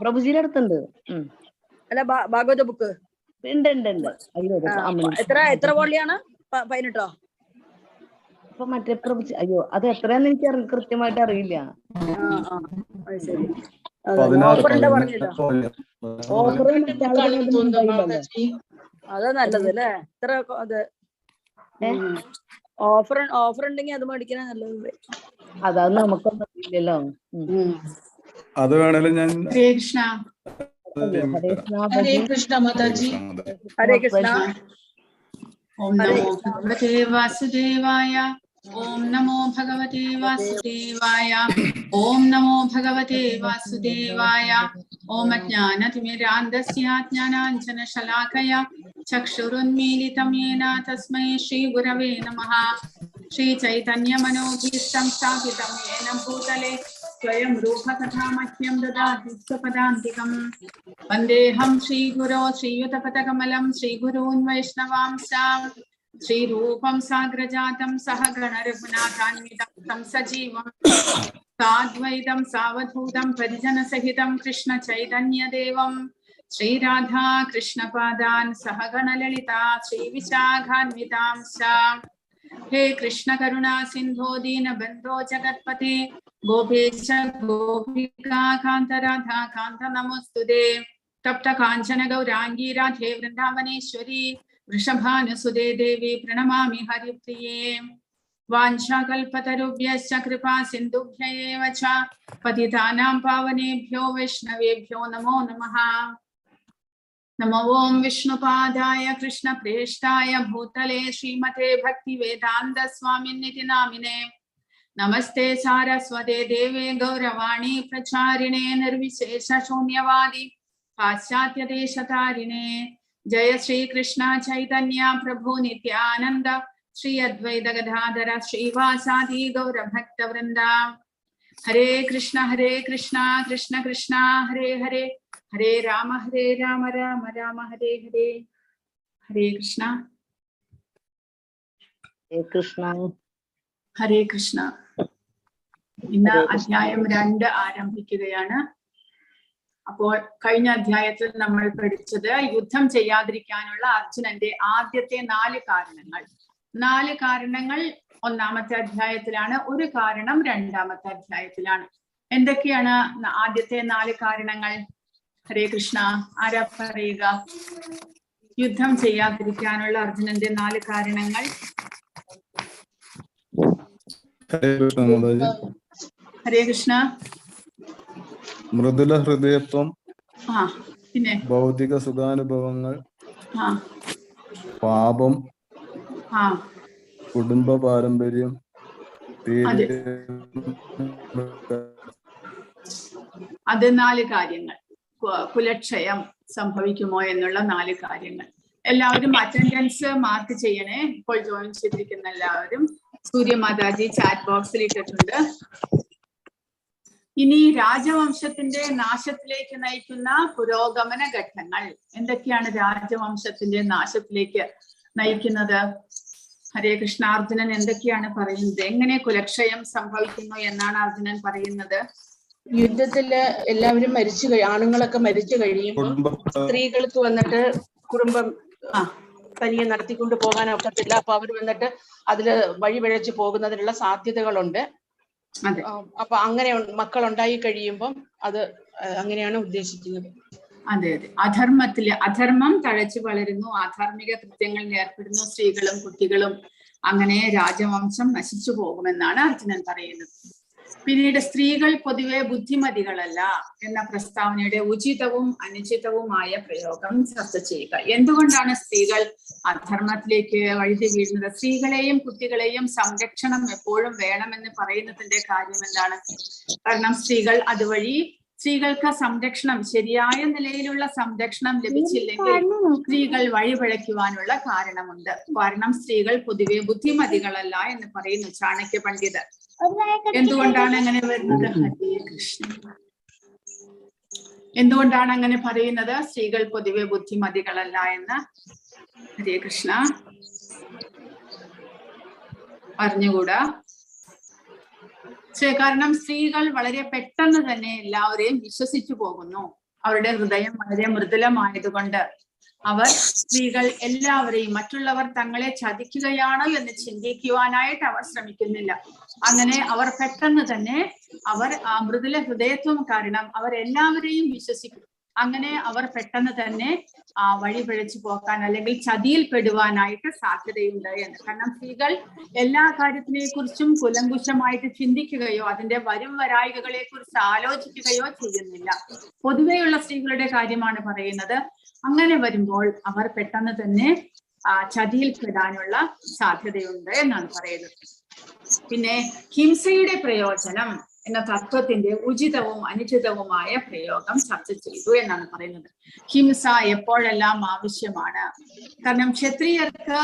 പ്രഭുജിയുടെ അടുത്തുണ്ട്. അല്ല ഭാഗവത ബുക്ക് ഉണ്ട് ഉണ്ട് ഉണ്ട്. എത്ര വോളിയാണ്? 18? അപ്പൊ മറ്റേ പ്രഭുജി, അയ്യോ അത് എത്രയാന്ന് എനിക്ക് കൃത്യമായിട്ട് അറിയില്ല. ശരി, അതാ നല്ലത് അല്ലേ? എത്ര അത് ഓഫർ ഉണ്ടെങ്കിൽ അത് മേടിക്കണ നല്ലത്. അതാ നമുക്കൊന്നും അറിയില്ലല്ലോ. അത് വേണേലും ഞാൻ ഹരേ കൃഷ്ണ. ഹരേ കൃഷ്ണ മാതാജി. ഹരേ കൃഷ്ണ. ഓം നമോ ഭഗവതേ വാസുദേവായ. ഓം നമോ ഭഗവതേ വാസുദേവായ. ഓം നമോ ഭഗവതേ വാസുദേവായ. ഓം അജ്ഞാനതിമിരാന്ധസ്യ ജ്ഞാനാഞ്ജനശലാകയാ ചക്ഷുരുന്മീലിതം യേന തസ്മൈ ശ്രീ ഗുരവേ നമഃ. ശ്രീ ചൈതന്യമനോഭീഷ്ടം സ്ഥാപിതം യേന ഭൂതലേ സ്വയം രൂപ തഥാ മഹ്യം ദദാതി സ്വപദാന്തികം. വന്ദേഹം ശ്രീഗുരോ ശ്രീയുതപദകമലം ശ്രീഗുരൂൻ വൈഷ്ണവാംശ. ശ്രീരൂപം സാഗ്രജാതം സഹഗണ രഘുനാഥാന്വിതം तं സജീവം സാദ്വൈതം സാവധൂതം പരിജനസഹിതം കൃഷ്ണ ചൈതന്യദേവം ശ്രീരാധാ കൃഷ്ണപാദാൻ സഹഗണ ലളിതാ ശ്രീവിശാഖാന്വിതാംശ. हे कृष्ण करुणा सिंधो दीन बंधो जगत्पते गोपेश गोपिका कांत राधा कांत नमोस्तुते. तप्त कांचन गौरांगी राधे वृंदावनेश्वरी वृषभानुसुते देवी प्रणमामि हरिप्रिये. वाञ्छाकल्पतरुभ्यश्च कृपा सिन्धुभ्यैव च पतितानां पावनेभ्यो वैष्णवेभ्यो नमो नमः. नमो ओं विष्णुपादाय कृष्णप्रेष्ठाय भूतले श्रीमते भक्तिवेदान्त स्वामिन्निति नामिने. नमस्ते सारस्वते देवे गौरवाणी प्रचारिणे निर्विशेष शून्यवादी पाश्चात्य देशतारिणे. जय श्री कृष्ण चैतन्य प्रभु नित्यानंद श्री अद्वैत गदाधर श्रीवासादि गौर भक्त वृंदा. हरे कृष्ण कृष्ण कृष्ण हरे हरे हरे राम राम राम हरे हरे. हरे कृष्ण ഹരേ കൃഷ്ണ. ഇന്ന് അധ്യായം 2 ആരംഭിക്കുകയാണ്. അപ്പോൾ കഴിഞ്ഞ അധ്യായത്തിൽ നമ്മൾ പഠിച്ചത് യുദ്ധം ചെയ്യാതിരിക്കാനുള്ള അർജുനന്റെ ആദ്യത്തെ 4 കാരണങ്ങൾ. 4 കാരണങ്ങൾ ഒന്നാമത്തെ അധ്യായത്തിലാണ്, ഒരു കാരണം രണ്ടാമത്തെ അധ്യായത്തിലാണ്. എന്തൊക്കെയാണ് ആദ്യത്തെ 4 കാരണങ്ങൾ? ഹരേ കൃഷ്ണ, ആരാ പറയുക? യുദ്ധം ചെയ്യാതിരിക്കാനുള്ള അർജുനന്റെ 4 കാരണങ്ങൾ. ഹരേ കൃഷ്ണ. മൃദുല ഹൃദയത്വം, പിന്നെ ഭൗതിക സുഖാനുഭവങ്ങൾ, പാപം, കുടുംബ പാരമ്പര്യം, അത് 4 കാര്യങ്ങൾ. കുലക്ഷയം സംഭവിക്കുമോ എന്നുള്ള 4 കാര്യങ്ങൾ. എല്ലാവരും അറ്റൻഡൻസ് മാർക്ക് ചെയ്യണേ. ഇപ്പോൾ ജോയിൻ ചെയ്തിരിക്കുന്ന എല്ലാവരും. സൂര്യമാതാജി ചാറ്റ് ബോക്സിൽ ഇട്ടിട്ടുണ്ട്. ഇനി രാജവംശത്തിന്റെ നാശത്തിലേക്ക് നയിക്കുന്ന പുരോഗമന ഘട്ടങ്ങൾ എന്തൊക്കെയാണ്? രാജവംശത്തിന്റെ നാശത്തിലേക്ക് നയിക്കുന്നത് ഹരേ കൃഷ്ണ. അർജുനൻ എന്തൊക്കെയാണ് പറയുന്നത്? എങ്ങനെ കുലക്ഷയം സംഭവിക്കുന്നു എന്നാണ് അർജുനൻ പറയുന്നത്? യുദ്ധത്തില് എല്ലാവരും ആണുങ്ങളൊക്കെ മരിച്ചു കഴിയുമ്പോൾ സ്ത്രീകൾക്ക് വന്നിട്ട് കുടുംബം തനിയെ നടത്തിക്കൊണ്ട് പോകാനൊക്കത്തില്ല. അപ്പൊ അവർ വന്നിട്ട് അതില് വഴിപിഴച്ചു പോകുന്നതിനുള്ള സാധ്യതകളുണ്ട്. അപ്പൊ അങ്ങനെ മക്കൾ ഉണ്ടായി കഴിയുമ്പം അത് അങ്ങനെയാണ് ഉദ്ദേശിക്കുന്നത്. അതെ അതെ. അധർമ്മം തഴച്ചു വളരുന്നു, ആധാർമിക കൃത്യങ്ങളിൽ ഏർപ്പെടുന്നു സ്ത്രീകളും കുട്ടികളും. അങ്ങനെ രാജവംശം നശിച്ചു പോകുമെന്നാണ് അർജുനൻ പറയുന്നത്. പിന്നീട് സ്ത്രീകൾ പൊതുവെ ബുദ്ധിമതികളല്ല എന്ന പ്രസ്താവനയുടെ ഉചിതവും അനുചിതവുമായ പ്രയോഗം ചർച്ച ചെയ്യുക. എന്തുകൊണ്ടാണ് സ്ത്രീകൾ അധർമ്മത്തിലേക്ക് വഴുതി വീഴുന്നത്? സ്ത്രീകളെയും കുട്ടികളെയും സംരക്ഷണം എപ്പോഴും വേണമെന്ന് പറയുന്നതിന്റെ കാര്യം എന്താണ്? കാരണം സ്ത്രീകൾ അതുവഴി സ്ത്രീകൾക്ക് സംരക്ഷണം, ശരിയായ നിലയിലുള്ള സംരക്ഷണം ലഭിച്ചില്ലെങ്കിൽ സ്ത്രീകൾ വഴിപഴയ്ക്കുവാനുള്ള കാരണമുണ്ട്. കാരണം സ്ത്രീകൾ പൊതുവെ ബുദ്ധിമതികളല്ല എന്ന് പറയുന്നു ചാണക്യ പണ്ഡിതർ. എന്തുകൊണ്ടാണ് അങ്ങനെ വരുന്നത്? ഹരേ കൃഷ്ണ. എന്തുകൊണ്ടാണ് അങ്ങനെ പറയുന്നത്? സ്ത്രീകൾ പൊതുവെ ബുദ്ധിമതികളല്ല എന്ന്. ഹരേ കൃഷ്ണ. അറിഞ്ഞുകൂടാ? കാരണം സ്ത്രീകൾ വളരെ പെട്ടെന്ന് തന്നെ എല്ലാവരെയും വിശ്വസിച്ചു പോകുന്നു. അവരുടെ ഹൃദയം വളരെ മൃദുലമായതുകൊണ്ട് അവർ സ്ത്രീകൾ എല്ലാവരെയും മറ്റുള്ളവർ തങ്ങളെ ചതിക്കുകയാണോ എന്ന് ചിന്തിക്കുവാനായിട്ട് അവർ ശ്രമിക്കുന്നില്ല. അങ്ങനെ അവർ പെട്ടെന്ന് തന്നെ അവർ ആ മൃദുല ഹൃദയത്വം കാരണം അവർ എല്ലാവരെയും വിശ്വസിക്കും. അങ്ങനെ അവർ പെട്ടെന്ന് തന്നെ വഴി പിഴച്ചു പോക്കാൻ അല്ലെങ്കിൽ ചതിയിൽ പെടുവാനായിട്ട് സാധ്യതയുണ്ട് എന്ന്. കാരണം സ്ത്രീകൾ എല്ലാ കാര്യത്തിനെ കുറിച്ചും കുലങ്കുശമായിട്ട് ചിന്തിക്കുകയോ അതിന്റെ വരും വരായികകളെ കുറിച്ച് ആലോചിക്കുകയോ ചെയ്യുന്നില്ല. പൊതുവെയുള്ള സ്ത്രീകളുടെ കാര്യമാണ് പറയുന്നത്. അങ്ങനെ വരുമ്പോൾ അവർ പെട്ടെന്ന് തന്നെ ചതിയിൽ പെടാനുള്ള സാധ്യതയുണ്ട് എന്നാണ് പറയുന്നത്. പിന്നെ ഹിംസയുടെ പ്രയോജനം എന്ന തത്വത്തിന്റെ ഉചിതവും അനുചിതവുമായ പ്രയോഗം ചർച്ച ചെയ്തു എന്നാണ് പറയുന്നത്. ഹിംസ എപ്പോഴെല്ലാം ആവശ്യമാണ്? കാരണം ക്ഷത്രിയർക്ക്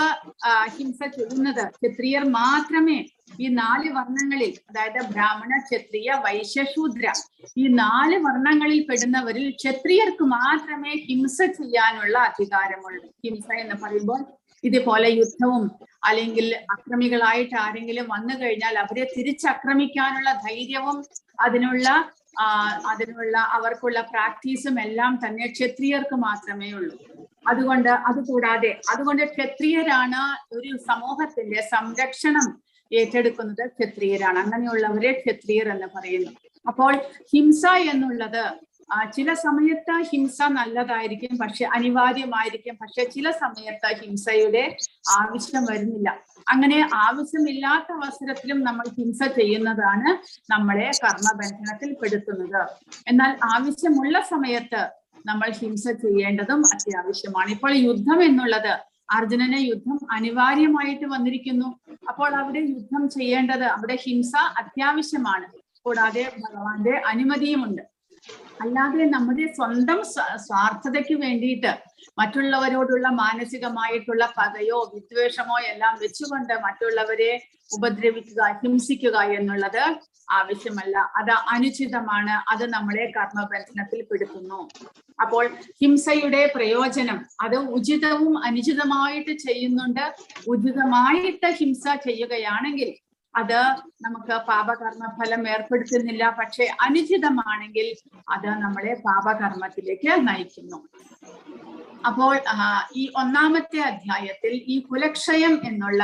ഹിംസ ചെയ്യുന്നത് ക്ഷത്രിയർ മാത്രമേ ഈ 4 വർണ്ണങ്ങളിൽ, അതായത് ബ്രാഹ്മണ, ക്ഷത്രിയ, വൈശ്യ, ശൂദ്ര, ഈ 4 വർണ്ണങ്ങളിൽ പെടുന്നവരിൽ ക്ഷത്രിയർക്ക് മാത്രമേ ഹിംസ ചെയ്യാനുള്ള അധികാരമുള്ളൂ. ഹിംസ എന്ന് പറയുമ്പോൾ ഇതുപോലെ യുദ്ധവും അല്ലെങ്കിൽ അക്രമികളായിട്ട് ആരെങ്കിലും വന്നു കഴിഞ്ഞാൽ അവരെ തിരിച്ചക്രമിക്കാനുള്ള ധൈര്യവും അതിനുള്ള അവർക്കുള്ള പ്രാക്ടീസും എല്ലാം തന്നെ ക്ഷത്രിയർക്ക് മാത്രമേ ഉള്ളൂ. അതുകൊണ്ട് ക്ഷത്രിയരാണ് ഒരു സമൂഹത്തിന്റെ സംരക്ഷണം ഏറ്റെടുക്കുന്നത്. ക്ഷത്രിയരാണ്. അങ്ങനെയുള്ളവരെ ക്ഷത്രിയർ എന്ന് പറയുന്നു. അപ്പോൾ ഹിംസ എന്നുള്ളത് ചില സമയത്ത് ഹിംസ നല്ലതായിരിക്കും, പക്ഷെ അനിവാര്യമായിരിക്കും. പക്ഷെ ചില സമയത്ത് ഹിംസയുടെ ആവശ്യം വരുന്നില്ല. അങ്ങനെ ആവശ്യമില്ലാത്ത അവസരത്തിലും നമ്മൾ ഹിംസ ചെയ്യുന്നതാണ് നമ്മളെ കർമ്മബന്ധനത്തിൽ പെടുത്തുന്നത്. എന്നാൽ ആവശ്യമുള്ള സമയത്ത് നമ്മൾ ഹിംസ ചെയ്യേണ്ടതും അത്യാവശ്യമാണ്. ഇപ്പോൾ യുദ്ധം എന്നുള്ളത്, അർജുനന് യുദ്ധം അനിവാര്യമായിട്ട് വന്നിരിക്കുന്നു. അപ്പോൾ അവിടെ യുദ്ധം ചെയ്യേണ്ടത്, അവിടെ ഹിംസ അത്യാവശ്യമാണ്. കൂടാതെ ഭഗവാന്റെ അനുമതിയുമുണ്ട്. അല്ലാതെ നമ്മുടെ സ്വന്തം സ്വാർത്ഥതയ്ക്ക് വേണ്ടിയിട്ട് മറ്റുള്ളവരോടുള്ള മാനസികമായിട്ടുള്ള പകയോ വിദ്വേഷമോ എല്ലാം വെച്ചുകൊണ്ട് മറ്റുള്ളവരെ ഉപദ്രവിക്കുക, ഹിംസിക്കുക എന്നുള്ളത് ആവശ്യമല്ല. അത് അനുചിതമാണ്. അത് നമ്മളെ കർമ്മബന്ധനത്തിൽ പെടുത്തുന്നു. അപ്പോൾ ഹിംസയുടെ പ്രയോജനം അത് ഉചിതവും അനുചിതമായിട്ട് ചെയ്യുന്നുണ്ട്. ഉചിതമായിട്ട് ഹിംസ ചെയ്യുകയാണെങ്കിൽ അത് നമുക്ക് പാപകർമ്മ ഫലം ഏർപ്പെടുത്തുന്നില്ല. പക്ഷെ അനുചിതമാണെങ്കിൽ അത് നമ്മളെ പാപകർമ്മത്തിലേക്ക് നയിക്കുന്നു. അപ്പോൾ ഈ 1-ാമത്തെ അധ്യായത്തിൽ ഈ കുലക്ഷയം എന്നുള്ള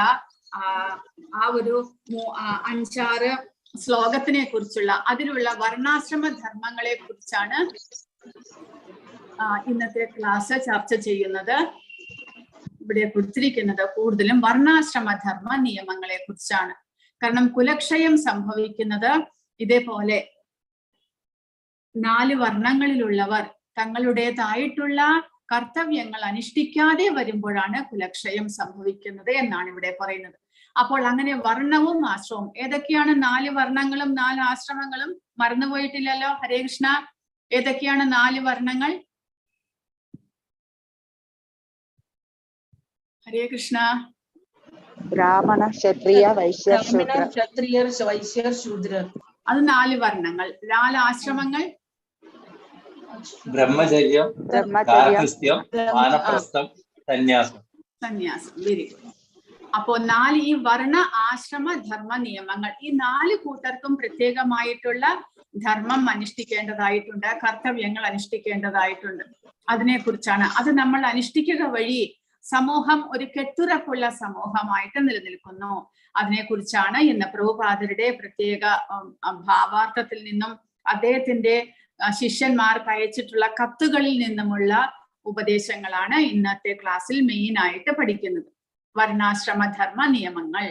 ആ ഒരു 5-6 ശ്ലോകത്തിനെ കുറിച്ചുള്ള അതിലുള്ള വർണ്ണാശ്രമ ധർമ്മങ്ങളെ കുറിച്ചാണ് ഇന്നത്തെ ക്ലാസ് ചർച്ച ചെയ്യുന്നത്. ഇവിടെ കൊടുത്തിരിക്കുന്നത് കൂടുതലും വർണ്ണാശ്രമ ധർമ്മ നിയമങ്ങളെ കുറിച്ചാണ്. കാരണം കുലക്ഷയം സംഭവിക്കുന്നത് ഇതേപോലെ 4 വർണ്ണങ്ങളിലുള്ളവർ തങ്ങളുടേതായിട്ടുള്ള കർത്തവ്യങ്ങൾ അനുഷ്ഠിക്കാതെ വരുമ്പോഴാണ് കുലക്ഷയം സംഭവിക്കുന്നത് എന്നാണ് ഇവിടെ പറയുന്നത്. അപ്പോൾ അങ്ങനെ വർണ്ണവും ആശ്രമവും ഏതൊക്കെയാണ്? 4 വർണ്ണങ്ങളും 4 ആശ്രമങ്ങളും മറന്നുപോയിട്ടില്ലല്ലോ? ഹരേ കൃഷ്ണ. ഏതൊക്കെയാണ് 4 വർണ്ണങ്ങൾ? ഹരേ കൃഷ്ണ. ബ്രാഹ്മണ, ക്ഷത്രിയ, വൈശ്യ, ശൂദ്ര. അത് 4 വർണ്ണങ്ങൾ. 4 ആശ്രമങ്ങൾ? ബ്രഹ്മചര്യം, ഗാർഹസ്ഥ്യം, വാനപ്രസ്ഥം, സന്യാസം. Very good. അപ്പോ 4 ഈ വർണ്ണ ആശ്രമ ധർമ്മ നിയമങ്ങൾ, ഈ 4 കൂട്ടർക്കും പ്രത്യേകമായിട്ടുള്ള ധർമ്മം അനുഷ്ഠിക്കേണ്ടതായിട്ടുണ്ട്, കർത്തവ്യങ്ങൾ അനുഷ്ഠിക്കേണ്ടതായിട്ടുണ്ട്. അതിനെക്കുറിച്ചാണ്. അത് നമ്മൾ അനുഷ്ഠിക്കുക വഴി സമൂഹം ഒരു കെട്ടുറപ്പുള്ള സമൂഹമായിട്ട് നിലനിൽക്കുന്നു. അതിനെക്കുറിച്ചാണ് ഇന്ന് പ്രഭുപാദരുടെ പ്രത്യേക ഭാവാർത്ഥത്തിൽ നിന്നും അദ്ദേഹത്തിന്റെ ശിഷ്യന്മാർക്ക് അയച്ചിട്ടുള്ള കത്തുകളിൽ നിന്നുമുള്ള ഉപദേശങ്ങളാണ് ഇന്നത്തെ ക്ലാസ്സിൽ മെയിൻ ആയിട്ട് പഠിക്കുന്നത്. വർണ്ണാശ്രമധർമ്മ നിയമങ്ങൾ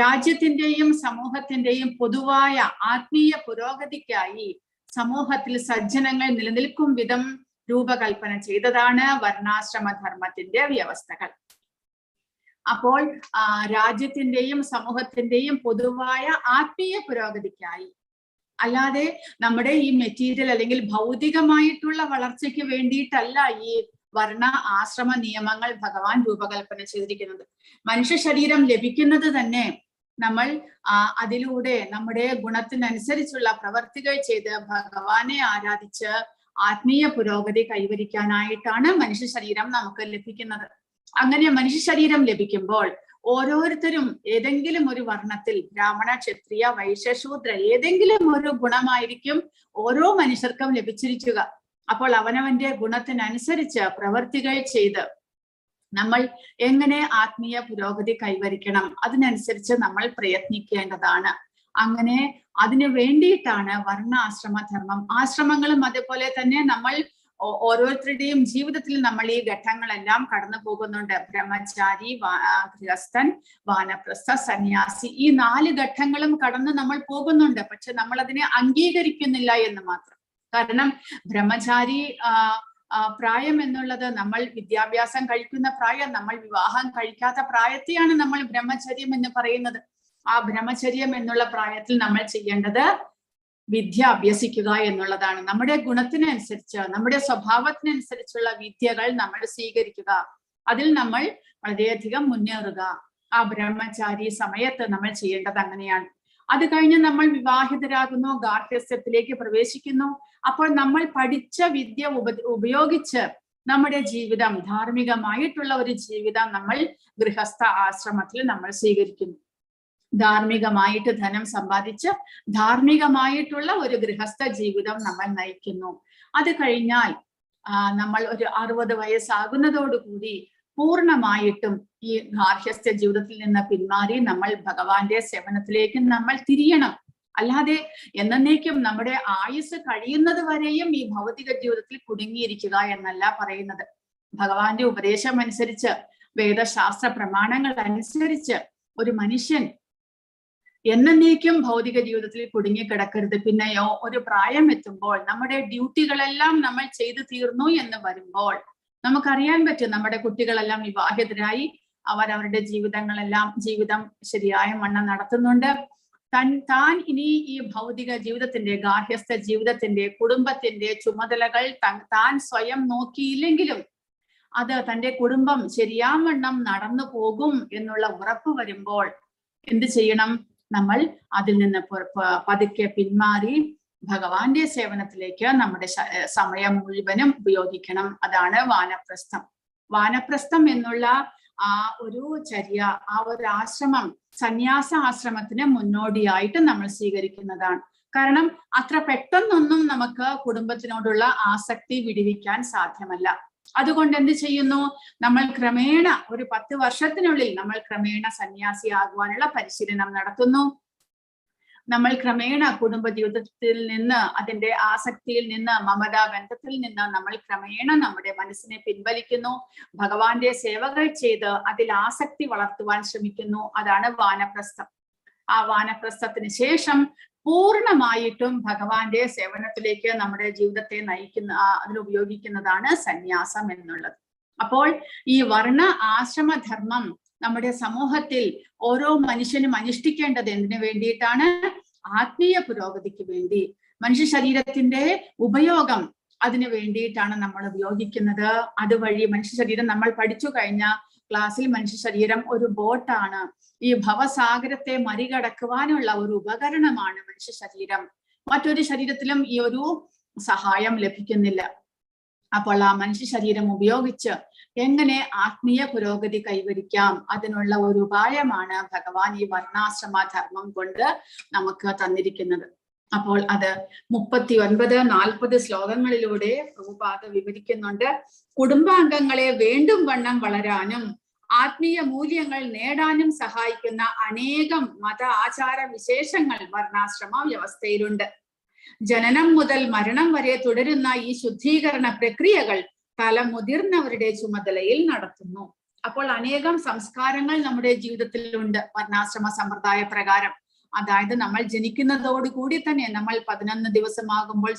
രാജ്യത്തിന്റെയും സമൂഹത്തിന്റെയും പൊതുവായ ആത്മീയ പുരോഗതിക്കായി സമൂഹത്തിൽ സജ്ജനങ്ങൾ നിലനിൽക്കും വിധം രൂപകൽപ്പന ചെയ്തതാണ് വർണ്ണാശ്രമധർമ്മത്തിന്റെ വ്യവസ്ഥകൾ. അപ്പോൾ രാജ്യത്തിന്റെയും സമൂഹത്തിന്റെയും പൊതുവായ ആത്മീയ പുരോഗതിക്കായി, അല്ലാതെ നമ്മുടെ ഈ മെറ്റീരിയൽ അല്ലെങ്കിൽ ഭൗതികമായിട്ടുള്ള വളർച്ചയ്ക്ക് വേണ്ടിയിട്ടല്ല ഈ വർണ്ണ ആശ്രമ നിയമങ്ങൾ ഭഗവാൻ രൂപകൽപ്പന ചെയ്തിരിക്കുന്നത്. മനുഷ്യ ശരീരം ലഭിക്കുന്നത് തന്നെ നമ്മൾ അതിലൂടെ നമ്മുടെ ഗുണത്തിനനുസരിച്ചുള്ള പ്രവർത്തികൾ ചെയ്ത് ഭഗവാനെ ആരാധിച്ച് ആത്മീയ പുരോഗതി കൈവരിക്കാനായിട്ടാണ് മനുഷ്യ ശരീരം നമുക്ക് ലഭിക്കുന്നത്. അങ്ങനെ മനുഷ്യ ശരീരം ലഭിക്കുമ്പോൾ ഓരോരുത്തരും ഏതെങ്കിലും ഒരു വർണ്ണത്തിൽ, ബ്രാഹ്മണ, ക്ഷത്രിയ, വൈശ്യ, ശൂദ്ര, ഏതെങ്കിലും ഒരു ഗുണമായിരിക്കും ഓരോ മനുഷ്യർക്കും ലഭിച്ചിരിക്കുക. അപ്പോൾ അവനവന്റെ ഗുണത്തിനനുസരിച്ച് പ്രവർത്തികൾ ചെയ്ത് നമ്മൾ എങ്ങനെ ആത്മീയ പുരോഗതി കൈവരിക്കണം, അതിനനുസരിച്ച് നമ്മൾ പ്രയത്നിക്കേണ്ടതാണ്. അങ്ങനെ അതിനു വേണ്ടിയിട്ടാണ് വർണ്ണ ആശ്രമ ധർമ്മം. ആശ്രമങ്ങളും അതുപോലെ തന്നെ നമ്മൾ ഓരോരുത്തരുടെയും ജീവിതത്തിൽ നമ്മൾ ഈ ഘട്ടങ്ങളെല്ലാം കടന്നു പോകുന്നുണ്ട്. ബ്രഹ്മചാരി, ഗൃഹസ്ഥൻ, വാനപ്രസ്ഥ, സന്യാസി, ഈ 4 ഘട്ടങ്ങളും കടന്ന് നമ്മൾ പോകുന്നുണ്ട്. പക്ഷെ നമ്മൾ അതിനെ അംഗീകരിക്കുന്നില്ല എന്ന് മാത്രം. കാരണം ബ്രഹ്മചാരി പ്രായം എന്നുള്ളത് നമ്മൾ വിദ്യാഭ്യാസം കഴിക്കുന്ന പ്രായം, നമ്മൾ വിവാഹം കഴിക്കാത്ത പ്രായത്തെയാണ് നമ്മൾ ബ്രഹ്മചര്യം എന്ന് പറയുന്നത്. ആ ബ്രഹ്മചര്യം എന്നുള്ള പ്രായത്തിൽ നമ്മൾ ചെയ്യേണ്ടത് വിദ്യ അഭ്യസിക്കുക എന്നുള്ളതാണ്. നമ്മുടെ ഗുണത്തിനനുസരിച്ച്, നമ്മുടെ സ്വഭാവത്തിനനുസരിച്ചുള്ള വിദ്യകൾ നമ്മൾ സ്വീകരിക്കുക, അതിൽ നമ്മൾ വളരെയധികം മുന്നേറുക. ആ ബ്രഹ്മചാരി സമയത്ത് നമ്മൾ ചെയ്യേണ്ടത് അങ്ങനെയാണ്. അത് കഴിഞ്ഞ് നമ്മൾ വിവാഹിതരാകുന്നു, ഗാർഹസ്ഥ്യത്തിലേക്ക് പ്രവേശിക്കുന്നു. അപ്പോൾ നമ്മൾ പഠിച്ച വിദ്യ ഉപയോഗിച്ച് നമ്മുടെ ജീവിതം, ധാർമ്മികമായിട്ടുള്ള ഒരു ജീവിതം നമ്മൾ ഗൃഹസ്ഥ ആശ്രമത്തിൽ നമ്മൾ സ്വീകരിക്കുന്നു. ധാർമ്മികമായിട്ട് ധനം സമ്പാദിച്ച് ധാർമ്മികമായിട്ടുള്ള ഒരു ഗൃഹസ്ഥ ജീവിതം നമ്മൾ നയിക്കുന്നു. അത് കഴിഞ്ഞാൽ നമ്മൾ ഒരു 60 വയസ്സാകുന്നതോടുകൂടി പൂർണ്ണമായിട്ടും ഈ ഗാർഹസ്ഥ്യ ജീവിതത്തിൽ നിന്ന് പിന്മാറി നമ്മൾ ഭഗവാന്റെ സേവനത്തിലേക്ക് നമ്മൾ തിരിയണം. അല്ലാതെ എന്നേക്കും നമ്മുടെ ആയുസ് കഴിയുന്നത് വരെയും ഈ ഭൗതിക ജീവിതത്തിൽ കുടുങ്ങിയിരിക്കുക എന്നല്ല പറയുന്നത്. ഭഗവാന്റെ ഉപദേശം അനുസരിച്ച്, വേദശാസ്ത്ര പ്രമാണങ്ങൾ അനുസരിച്ച് ഒരു മനുഷ്യൻ എന്നേക്കും ഭൗതിക ജീവിതത്തിൽ കുടുങ്ങിക്കിടക്കരുത്. പിന്നെയോ ഒരു പ്രായം എത്തുമ്പോൾ നമ്മുടെ ഡ്യൂട്ടികളെല്ലാം നമ്മൾ ചെയ്തു തീർന്നു എന്ന് വരുമ്പോൾ നമുക്കറിയാൻ പറ്റും, നമ്മുടെ കുട്ടികളെല്ലാം വിവാഹിതരായി, അവരവരുടെ ജീവിതം ശരിയായ വണ്ണം നടത്തുന്നുണ്ട്. താൻ ഇനി ഈ ഭൗതിക ജീവിതത്തിന്റെ, ഗാർഹസ്ഥ ജീവിതത്തിന്റെ, കുടുംബത്തിന്റെ ചുമതലകൾ താൻ സ്വയം നോക്കിയില്ലെങ്കിലും അത് തന്റെ കുടുംബം ശരിയാവണ്ണം നടന്നു പോകും എന്നുള്ള ഉറപ്പ് വരുമ്പോൾ എന്ത് ചെയ്യണം? നമ്മൾ അതിൽ നിന്ന് പതുക്കെ പിന്മാറി ഭഗവാന്റെ സേവനത്തിലേക്ക് നമ്മുടെ സമയം മുഴുവനും ഉപയോഗിക്കണം. അതാണ് വാനപ്രസ്ഥം. വാനപ്രസ്ഥം എന്നുള്ള ആ ഒരു ചര്യ, ആ ഒരു ആശ്രമം സന്യാസ ആശ്രമത്തിന് മുന്നോടിയായിട്ട് നമ്മൾ സ്വീകരിക്കുന്നതാണ്. കാരണം അത്ര പെട്ടെന്നൊന്നും നമുക്ക് കുടുംബത്തിനോടുള്ള ആസക്തി വിടുവിക്കാൻ സാധ്യമല്ല. അതുകൊണ്ട് എന്ത് ചെയ്യുന്നു? നമ്മൾ ക്രമേണ ഒരു 10 വർഷത്തിനുള്ളിൽ നമ്മൾ ക്രമേണ സന്യാസിയാകുവാനുള്ള പരിശീലനം നടത്തുന്നു. നമ്മൾ ക്രമേണ കുടുംബ ജീവിതത്തിൽ നിന്ന്, അതിന്റെ ആസക്തിയിൽ നിന്ന്, മമതാ ബന്ധത്തിൽ നിന്ന് നമ്മൾ ക്രമേണ നമ്മുടെ മനസ്സിനെ പിൻവലിക്കുന്നു. ഭഗവാന്റെ സേവകൾ ചെയ്ത് അതിൽ ആസക്തി വളർത്തുവാൻ ശ്രമിക്കുന്നു. അതാണ് വാനപ്രസ്ഥം. ആ വാനപ്രസ്ഥത്തിന് ശേഷം പൂർണ്ണമായിട്ടും ഭഗവാന്റെ സേവനത്തിലേക്ക് നമ്മുടെ ജീവിതത്തെ അതിനുപയോഗിക്കുന്നതാണ് സന്യാസം എന്നുള്ളത്. അപ്പോൾ ഈ വർണ്ണ ആശ്രമധർമ്മം നമ്മുടെ സമൂഹത്തിൽ ഓരോ മനുഷ്യനും അനുഷ്ഠിക്കേണ്ടത് എന്തിനു വേണ്ടിയിട്ടാണ്? ആത്മീയ പുരോഗതിക്ക് വേണ്ടി. മനുഷ്യ ശരീരത്തിന്റെ ഉപയോഗം അതിനു വേണ്ടിയിട്ടാണ് നമ്മൾ ഉപയോഗിക്കുന്നത്. അതുവഴി മനുഷ്യ ശരീരം നമ്മൾ പഠിച്ചു കഴിഞ്ഞ ക്ലാസ്സിൽ മനുഷ്യ ശരീരം ഒരു ബോട്ടാണ്. ഈ ഭവസാഗരത്തെ മറികടക്കുവാനുള്ള ഒരു ഉപകരണമാണ് മനുഷ്യ ശരീരം. മറ്റൊരു ശരീരത്തിലും ഈ ഒരു സഹായം ലഭിക്കുന്നില്ല. അപ്പോൾ ആ മനുഷ്യ ശരീരം ഉപയോഗിച്ച് എങ്ങനെ ആത്മീയ പുരോഗതി കൈവരിക്കാം, അതിനുള്ള ഒരു ഉപായമാണ് ഭഗവാൻ ഈ വർണ്ണാശ്രമ ധർമ്മം കൊണ്ട് നമുക്ക് തന്നിരിക്കുന്നത്. അപ്പോൾ അത് 39-40 ശ്ലോകങ്ങളിലൂടെ പ്രഭുപാദ വിവരിക്കുന്നുണ്ട്. കുടുംബാംഗങ്ങളെ വേണ്ടും വണ്ണം വളരാനും ആത്മീയ മൂല്യങ്ങൾ നേടാനും സഹായിക്കുന്ന അനേകം മത ആചാര വിശേഷങ്ങൾ വർണ്ണാശ്രമ വ്യവസ്ഥയിലുണ്ട്. ജനനം മുതൽ മരണം വരെ തുടരുന്ന ഈ ശുദ്ധീകരണ പ്രക്രിയകൾ തലമുതിർന്നവരുടെ ചുമതലയിൽ നടത്തുന്നു. അപ്പോൾ അനേകം സംസ്കാരങ്ങൾ നമ്മുടെ ജീവിതത്തിലുണ്ട് വർണ്ണാശ്രമ സമ്പ്രദായ പ്രകാരം. അതായത് നമ്മൾ ജനിക്കുന്നതോടുകൂടി തന്നെ നമ്മൾ 11 ദിവസമാകുമ്പോൾ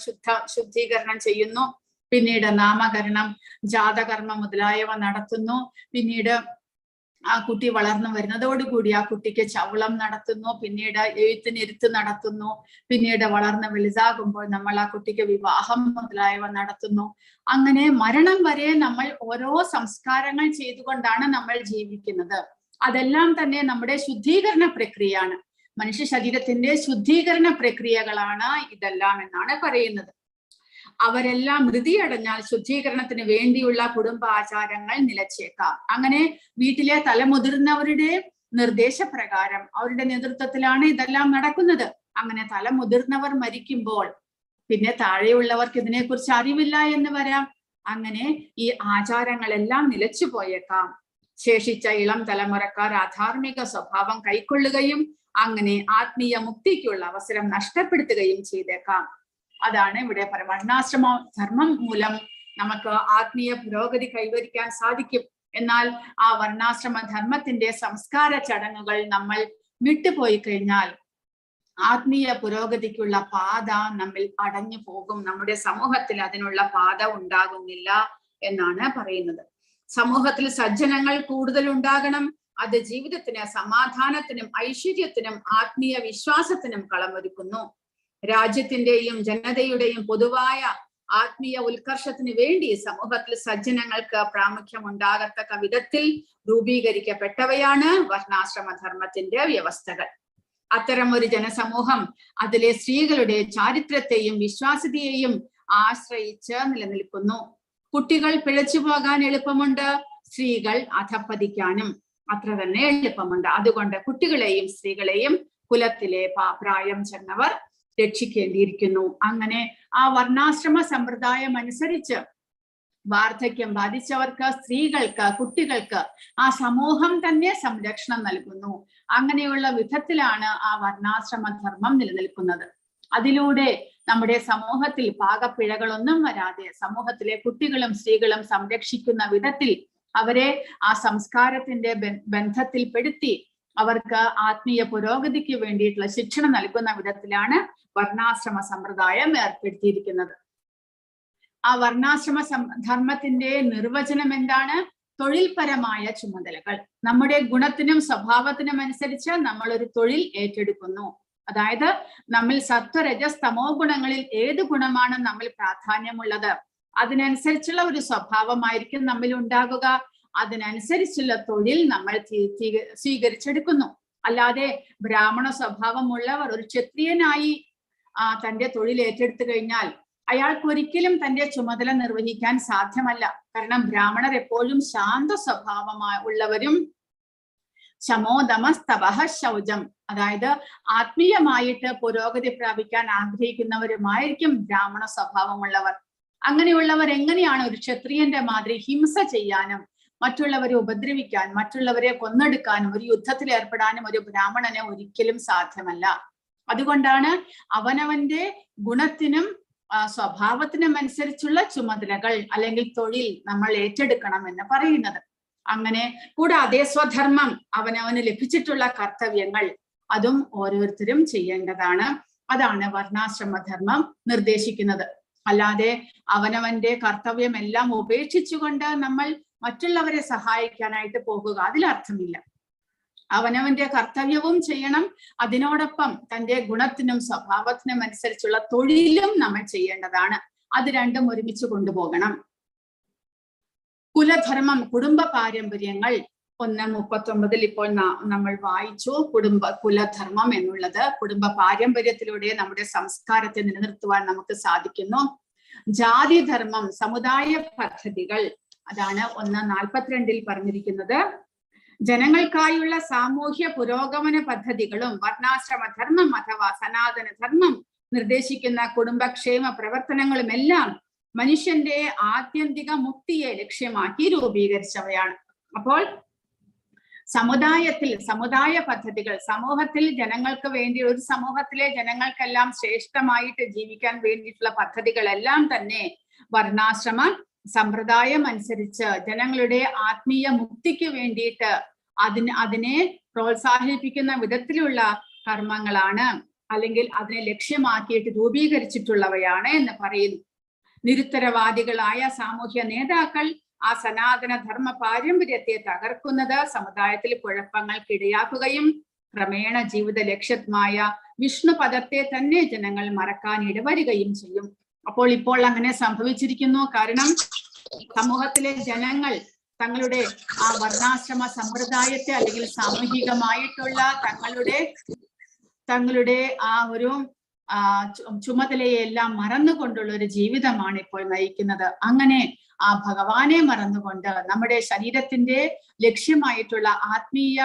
ശുദ്ധീകരണം ചെയ്യുന്നു. പിന്നീട് നാമകരണം, ജാതകർമ്മം മുതലായവ നടത്തുന്നു. പിന്നീട് ആ കുട്ടി വളർന്നു വരുന്നതോടുകൂടി ആ കുട്ടിക്ക് ചവളം നടത്തുന്നു. പിന്നീട് എഴുത്തിനിരുത്ത് നടത്തുന്നു. പിന്നീട് വളർന്ന് വലുതാകുമ്പോൾ നമ്മൾ ആ കുട്ടിക്ക് വിവാഹം മുതലായവ നടത്തുന്നു. അങ്ങനെ മരണം വരെ നമ്മൾ ഓരോ സംസ്കാരങ്ങൾ ചെയ്തുകൊണ്ടാണ് നമ്മൾ ജീവിക്കുന്നത്. അതെല്ലാം തന്നെ നമ്മുടെ ശുദ്ധീകരണ പ്രക്രിയയാണ്. മനുഷ്യ ശരീരത്തിന്റെ ശുദ്ധീകരണ പ്രക്രിയകളാണ് ഇതെല്ലാം എന്നാണ് പറയുന്നത്. അവരെല്ലാം മൃതിയടഞ്ഞാൽ ശുദ്ധീകരണത്തിന് വേണ്ടിയുള്ള കുടുംബാചാരങ്ങൾ നിലച്ചേക്കാം. അങ്ങനെ വീട്ടിലെ തലമുതിർന്നവരുടെ നിർദ്ദേശപ്രകാരം അവരുടെ നേതൃത്വത്തിലാണ് ഇതെല്ലാം നടക്കുന്നത്. അങ്ങനെ തല മുതിർന്നവർ മരിക്കുമ്പോൾ പിന്നെ താഴെയുള്ളവർക്ക് ഇതിനെക്കുറിച്ച് അറിവില്ല എന്ന് വരാം. അങ്ങനെ ഈ ആചാരങ്ങളെല്ലാം നിലച്ചു പോയേക്കാം. ശേഷിച്ച ഇളം തലമുറക്കാർ അധാർമിക സ്വഭാവം കൈക്കൊള്ളുകയും അങ്ങനെ ആത്മീയ മുക്തിക്കുള്ള അവസരം നഷ്ടപ്പെടുത്തുകയും ചെയ്തേക്കാം. അതാണ് ഇവിടെ വർണ്ണാശ്രമ ധർമ്മം മൂലം നമുക്ക് ആത്മീയ പുരോഗതി കൈവരിക്കാൻ സാധിക്കും. എന്നാൽ ആ വർണ്ണാശ്രമ ധർമ്മത്തിന്റെ സംസ്കാര ചടങ്ങുകൾ നമ്മൾ വിട്ടുപോയി കഴിഞ്ഞാൽ ആത്മീയ പുരോഗതിക്കുള്ള പാത നമ്മിൽ അടഞ്ഞു പോകും. നമ്മുടെ സമൂഹത്തിൽ അതിനുള്ള പാത ഉണ്ടാകുന്നില്ല എന്നാണ് പറയുന്നത്. സമൂഹത്തിൽ സജ്ജനങ്ങൾ കൂടുതൽ ഉണ്ടാകണം. അത് ജീവിതത്തിന് സമാധാനത്തിനും ഐശ്വര്യത്തിനും ആത്മീയ വിശ്വാസത്തിനും കളമൊരുക്കുന്നു. രാജ്യത്തിന്റെയും ജനതയുടെയും പൊതുവായ ആത്മീയ ഉത്കർഷത്തിന് വേണ്ടി സമൂഹത്തിൽ സജ്ജനങ്ങൾക്ക് പ്രാമുഖ്യം ഉണ്ടാകത്തക്ക വിധത്തിൽ രൂപീകരിക്കപ്പെട്ടവയാണ് വർണ്ണാശ്രമധർമ്മത്തിന്റെ വ്യവസ്ഥകൾ. അത്തരം ഒരു ജനസമൂഹം അതിലെ സ്ത്രീകളുടെ ചാരിത്രത്തെയും വിശ്വാസ്യതയെയും ആശ്രയിച്ച് നിലനിൽക്കുന്നു. കുട്ടികൾ പിഴച്ചു പോകാൻ എളുപ്പമുണ്ട്, സ്ത്രീകൾ അധപ്പതിക്കാനും അത്ര തന്നെ എളുപ്പമുണ്ട്. അതുകൊണ്ട് കുട്ടികളെയും സ്ത്രീകളെയും കുലത്തിലെ പ്രായം ചെന്നവർ രക്ഷിക്കേണ്ടിയിരിക്കുന്നു. അങ്ങനെ ആ വർണ്ണാശ്രമ സമ്പ്രദായം അനുസരിച്ച് വാർദ്ധക്യം ബാധിച്ചവർക്ക്, സ്ത്രീകൾക്ക്, കുട്ടികൾക്ക് ആ സമൂഹം തന്നെ സംരക്ഷണം നൽകുന്നു. അങ്ങനെയുള്ള വിധത്തിലാണ് ആ വർണ്ണാശ്രമ ധർമ്മം നിലനിൽക്കുന്നത്. അതിലൂടെ നമ്മുടെ സമൂഹത്തിൽ പാകപ്പിഴകളൊന്നും വരാതെ സമൂഹത്തിലെ കുട്ടികളും സ്ത്രീകളും സംരക്ഷിക്കുന്ന വിധത്തിൽ അവരെ ആ സംസ്കാരത്തിന്റെ ബന്ധത്തിൽപ്പെടുത്തി അവർക്ക് ആത്മീയ പുരോഗതിക്ക് വേണ്ടിയിട്ടുള്ള ശിക്ഷണം നൽകുന്ന വിധത്തിലാണ് വർണ്ണാശ്രമ സമ്പ്രദായം ഏർപ്പെടുത്തിയിരിക്കുന്നത്. ആ വർണ്ണാശ്രമ ധർമ്മത്തിന്റെ നിർവചനം എന്താണ്? തൊഴിൽപരമായ ചുമതലകൾ. നമ്മുടെ ഗുണത്തിനും സ്വഭാവത്തിനും അനുസരിച്ച് നമ്മൾ ഒരു തൊഴിൽ ഏറ്റെടുക്കുന്നു. അതായത് നമ്മിൽ സത്വരജസ് തമോ ഗുണങ്ങളിൽ ഏത് ഗുണമാണ് നമ്മിൽ പ്രാധാന്യമുള്ളത്, അതിനനുസരിച്ചുള്ള ഒരു സ്വഭാവമായിരിക്കും നമ്മിൽ ഉണ്ടാകുക. അതിനനുസരിച്ചുള്ള തൊഴിൽ നമ്മൾ സ്വീകരിച്ചെടുക്കുന്നു. അല്ലാതെ ബ്രാഹ്മണ സ്വഭാവമുള്ളവർ ഒരു ക്ഷത്രിയനായി തന്റെ തൊഴിൽ ഏറ്റെടുത്തു കഴിഞ്ഞാൽ അയാൾക്ക് ഒരിക്കലും തന്റെ ചുമതല നിർവഹിക്കാൻ സാധ്യമല്ല. കാരണം ബ്രാഹ്മണർ എപ്പോഴും ശാന്ത ഉള്ളവരും ശമോദമസ്തപഹ ശൗചം, അതായത് ആത്മീയമായിട്ട് പുരോഗതി പ്രാപിക്കാൻ ആഗ്രഹിക്കുന്നവരുമായിരിക്കും ബ്രാഹ്മണ സ്വഭാവമുള്ളവർ. അങ്ങനെയുള്ളവർ എങ്ങനെയാണ് ഒരു ക്ഷത്രിയന്റെ മാതിരി ഹിംസ ചെയ്യാനും മറ്റുള്ളവരെ ഉപദ്രവിക്കാൻ, മറ്റുള്ളവരെ കൊന്നെടുക്കാനും, ഒരു യുദ്ധത്തിൽ ഏർപ്പെടാനും ഒരു ബ്രാഹ്മണന് ഒരിക്കലും സാധ്യമല്ല. അതുകൊണ്ടാണ് അവനവന്റെ ഗുണത്തിനും സ്വഭാവത്തിനും അനുസരിച്ചുള്ള ചുമതലകൾ അല്ലെങ്കിൽ തൊഴിൽ നമ്മൾ ഏറ്റെടുക്കണം എന്ന് പറയുന്നത്. അങ്ങനെ കൂടാതെ സ്വധർമ്മം, അവനവന് ലഭിച്ചിട്ടുള്ള കർത്തവ്യങ്ങൾ, അതും ഓരോരുത്തരും ചെയ്യേണ്ടതാണ്. അതാണ് വർണ്ണാശ്രമധർമ്മം നിർദ്ദേശിക്കുന്നത്. അല്ലാതെ അവനവന്റെ കർത്തവ്യം എല്ലാം ഉപേക്ഷിച്ചുകൊണ്ട് നമ്മൾ മറ്റുള്ളവരെ സഹായിക്കാനായിട്ട് പോകുക, അതിലർത്ഥമില്ല. അവനവന്റെ കർത്തവ്യവും ചെയ്യണം, അതിനോടൊപ്പം തന്റെ ഗുണത്തിനും സ്വഭാവത്തിനും അനുസരിച്ചുള്ള തൊഴിലും നമ്മൾ ചെയ്യേണ്ടതാണ്. അത് രണ്ടും ഒരുമിച്ച് കൊണ്ടുപോകണം. കുലധർമ്മം, കുടുംബ പാരമ്പര്യങ്ങൾ 1:39 ഇപ്പോൾ നമ്മൾ വായിച്ചു. കുലധർമ്മം എന്നുള്ളത് കുടുംബ പാരമ്പര്യത്തിലൂടെ നമ്മുടെ സംസ്കാരത്തെ നിലനിർത്തുവാൻ നമുക്ക് സാധിക്കുന്നു. ജാതിധർമ്മം, സമുദായ പദ്ധതികൾ, അതാണ് 1:42 പറഞ്ഞിരിക്കുന്നത്. ജനങ്ങൾക്കായുള്ള സാമൂഹ്യ പുരോഗമന പദ്ധതികളും വർണ്ണാശ്രമധർമ്മം അഥവാ സനാതന ധർമ്മം നിർദ്ദേശിക്കുന്ന കുടുംബക്ഷേമ പ്രവർത്തനങ്ങളും എല്ലാം മനുഷ്യന്റെ ആത്യന്തിക മുക്തിയെ ലക്ഷ്യമാക്കി രൂപീകരിച്ചവയാണ്. അപ്പോൾ സമുദായ പദ്ധതികൾ, സമൂഹത്തിൽ ജനങ്ങൾക്ക് വേണ്ടി, ഒരു സമൂഹത്തിലെ ജനങ്ങൾക്കെല്ലാം ശ്രേഷ്ഠമായിട്ട് ജീവിക്കാൻ വേണ്ടിയിട്ടുള്ള പദ്ധതികളെല്ലാം തന്നെ വർണ്ണാശ്രമ സമ്പ്രദായം അനുസരിച്ച് ജനങ്ങളുടെ ആത്മീയ മുക്തിക്ക് വേണ്ടിയിട്ട് അതിനെ പ്രോത്സാഹിപ്പിക്കുന്ന വിധത്തിലുള്ള കർമ്മങ്ങളാണ്, അല്ലെങ്കിൽ അതിനെ ലക്ഷ്യമാക്കിയിട്ട് രൂപീകരിച്ചിട്ടുള്ളവയാണ് എന്ന് പറയുന്നു. നിരുത്തരവാദികളായ സാമൂഹ്യ നേതാക്കൾ ആ സനാതന ധർമ്മ പാരമ്പര്യത്തെ തകർക്കുന്നത് സമുദായത്തിൽ കുഴപ്പങ്ങൾക്കിടയാക്കുകയും ക്രമേണ ജീവിത ലക്ഷ്യമായ വിഷ്ണു പദത്തെ തന്നെ ജനങ്ങൾ മറക്കാൻ ഇടവരികയും ചെയ്യും. ഇപ്പോൾ അങ്ങനെ സംഭവിച്ചിരിക്കുന്നു. കാരണം സമൂഹത്തിലെ ജനങ്ങൾ തങ്ങളുടെ ആ വർണ്ണാശ്രമ സമ്പ്രദായത്തെ അല്ലെങ്കിൽ സാമൂഹികമായിട്ടുള്ള തങ്ങളുടെ ആ ഒരു ചുമതലയെല്ലാം മറന്നുകൊണ്ടുള്ള ഒരു ജീവിതമാണ് ഇപ്പോൾ നയിക്കുന്നത്. അങ്ങനെ ആ ഭഗവാനെ മറന്നുകൊണ്ട് നമ്മുടെ ശരീരത്തിന്റെ ലക്ഷ്യമായിട്ടുള്ള ആത്മീയ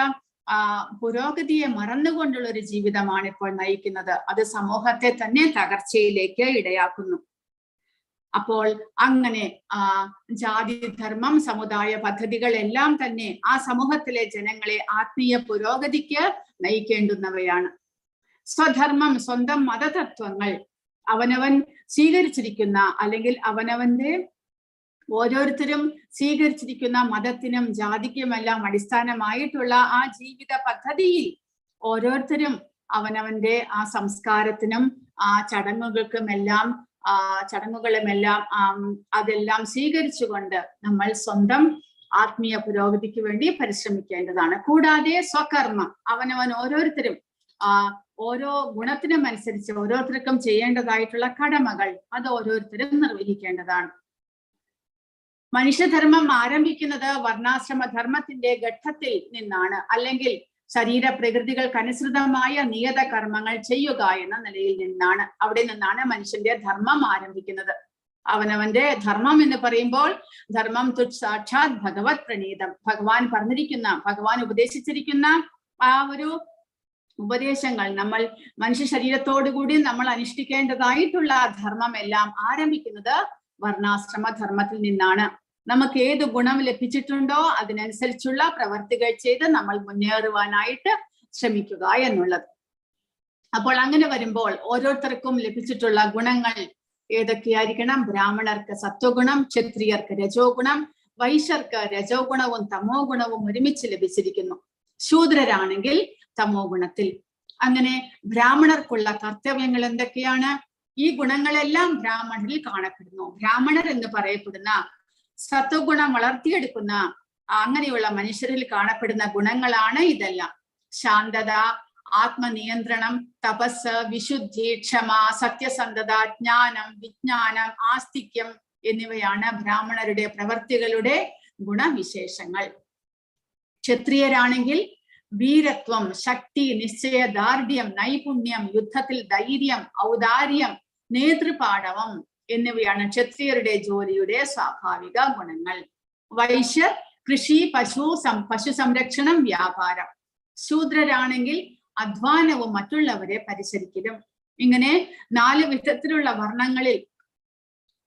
പുരോഗതിയെ മറന്നുകൊണ്ടുള്ള ഒരു ജീവിതമാണ് ഇപ്പോൾ നയിക്കുന്നത്. അത് സമൂഹത്തെ തന്നെ തകർച്ചയിലേക്ക് ഇടയാക്കുന്നു. അപ്പോൾ അങ്ങനെ ജാതി, ധർമ്മം, സമുദായ പദ്ധതികൾ എല്ലാം തന്നെ ആ സമൂഹത്തിലെ ജനങ്ങളെ ആത്മീയ പുരോഗതിക്ക് നയിക്കേണ്ടുന്നവയാണ്. സ്വധർമ്മം, സ്വന്തം മതതത്വങ്ങൾ അവനവൻ സ്വീകരിച്ചിരിക്കുന്ന അല്ലെങ്കിൽ അവനവന്റെ ഓരോരുത്തരും സ്വീകരിച്ചിരിക്കുന്ന മതത്തിനും ജാതിക്കുമെല്ലാം അടിസ്ഥാനമായിട്ടുള്ള ആ ജീവിത പദ്ധതിയിൽ ഓരോരുത്തരും അവനവന്റെ ആ സംസ്കാരത്തിനും ആ ചടങ്ങുകളുമെല്ലാം അതെല്ലാം സ്വീകരിച്ചുകൊണ്ട് നമ്മൾ സ്വന്തം ആത്മീയ പുരോഗതിക്ക് വേണ്ടി പരിശ്രമിക്കേണ്ടതാണ്. കൂടാതെ സ്വകർമ്മം, അവനവൻ ഓരോരുത്തരും ഓരോ ഗുണത്തിനും അനുസരിച്ച് ഓരോരുത്തർക്കും ചെയ്യേണ്ടതായിട്ടുള്ള കടമകൾ അത് ഓരോരുത്തരും നിർവഹിക്കേണ്ടതാണ്. മനുഷ്യധർമ്മം ആരംഭിക്കുന്നത് വർണ്ണാശ്രമ ധർമ്മത്തിന്റെ ഘട്ടത്തിൽ നിന്നാണ്, അല്ലെങ്കിൽ ശരീരപ്രകൃതികൾക്കനുസൃതമായ നിയത കർമ്മങ്ങൾ ചെയ്യുക എന്ന നിലയിൽ നിന്നാണ്. അവിടെ നിന്നാണ് മനുഷ്യന്റെ ധർമ്മം ആരംഭിക്കുന്നത്. അവനവന്റെ ധർമ്മം എന്ന് പറയുമ്പോൾ ധർമ്മം സാക്ഷാത് ഭഗവത് പ്രണീതം, ഭഗവാൻ പറഞ്ഞിരിക്കുന്ന, ഭഗവാൻ ഉപദേശിച്ചിരിക്കുന്ന ആ ഒരു ഉപദേശങ്ങൾ നമ്മൾ മനുഷ്യ ശരീരത്തോടുകൂടി നമ്മൾ അനുഷ്ഠിക്കേണ്ടതായിട്ടുള്ള ധർമ്മം എല്ലാം ആരംഭിക്കുന്നത് വർണ്ണാശ്രമ ധർമ്മത്തിൽ നിന്നാണ്. നമുക്ക് ഏത് ഗുണം ലഭിച്ചിട്ടുണ്ടോ അതിനനുസരിച്ചുള്ള പ്രവർത്തികൾ ചെയ്ത് നമ്മൾ മുന്നേറുവാനായിട്ട് ശ്രമിക്കുക എന്നുള്ളത്. അപ്പോൾ അങ്ങനെ വരുമ്പോൾ ഓരോരുത്തർക്കും ലഭിച്ചിട്ടുള്ള ഗുണങ്ങൾ ഏതൊക്കെയായിരിക്കണം? ബ്രാഹ്മണർക്ക് സത്വഗുണം, ക്ഷത്രിയർക്ക് രജോ ഗുണം, വൈശ്യർക്ക് രജോ ഗുണവും തമോ ഗുണവും ഒരുമിച്ച് ലഭിച്ചിരിക്കുന്നു. ശൂദ്രരാണെങ്കിൽ തമോ ഗുണത്തിൽ. അങ്ങനെ ബ്രാഹ്മണർക്കുള്ള കർത്തവ്യങ്ങൾ എന്തൊക്കെയാണ്? ഈ ഗുണങ്ങളെല്ലാം ബ്രാഹ്മണരിൽ കാണപ്പെടുന്നു. ബ്രാഹ്മണർ എന്ന് പറയപ്പെടുന്ന സത്വഗുണം വളർത്തിയെടുക്കുന്ന അങ്ങനെയുള്ള മനുഷ്യരിൽ കാണപ്പെടുന്ന ഗുണങ്ങളാണ് ഇതെല്ലാം. ശാന്തത, ആത്മനിയന്ത്രണം, തപസ്, വിശുദ്ധി, ക്ഷമ, സത്യസന്ധത, ജ്ഞാനം, വിജ്ഞാനം, ആസ്തിക്യം എന്നിവയാണ് ബ്രാഹ്മണരുടെ പ്രവർത്തികളുടെ ഗുണവിശേഷങ്ങൾ. ക്ഷത്രിയരാണെങ്കിൽ വീരത്വം, ശക്തി, നിശ്ചയദാർഢ്യം, നൈപുണ്യം, യുദ്ധത്തിൽ ധൈര്യം, ഔദാര്യം, നേതൃപാടവം എന്നിവയാണ് ക്ഷത്രിയരുടെ ജോലിയുടെ സ്വാഭാവിക ഗുണങ്ങൾ. വൈശ്യർ കൃഷി, പശു സംരക്ഷണം, വ്യാപാരം. ശൂദ്രരാണെങ്കിൽ അധ്വാനവും മറ്റുള്ളവരെ പരിചരിക്കലും. ഇങ്ങനെ 4 വിധത്തിലുള്ള വർണ്ണങ്ങളിൽ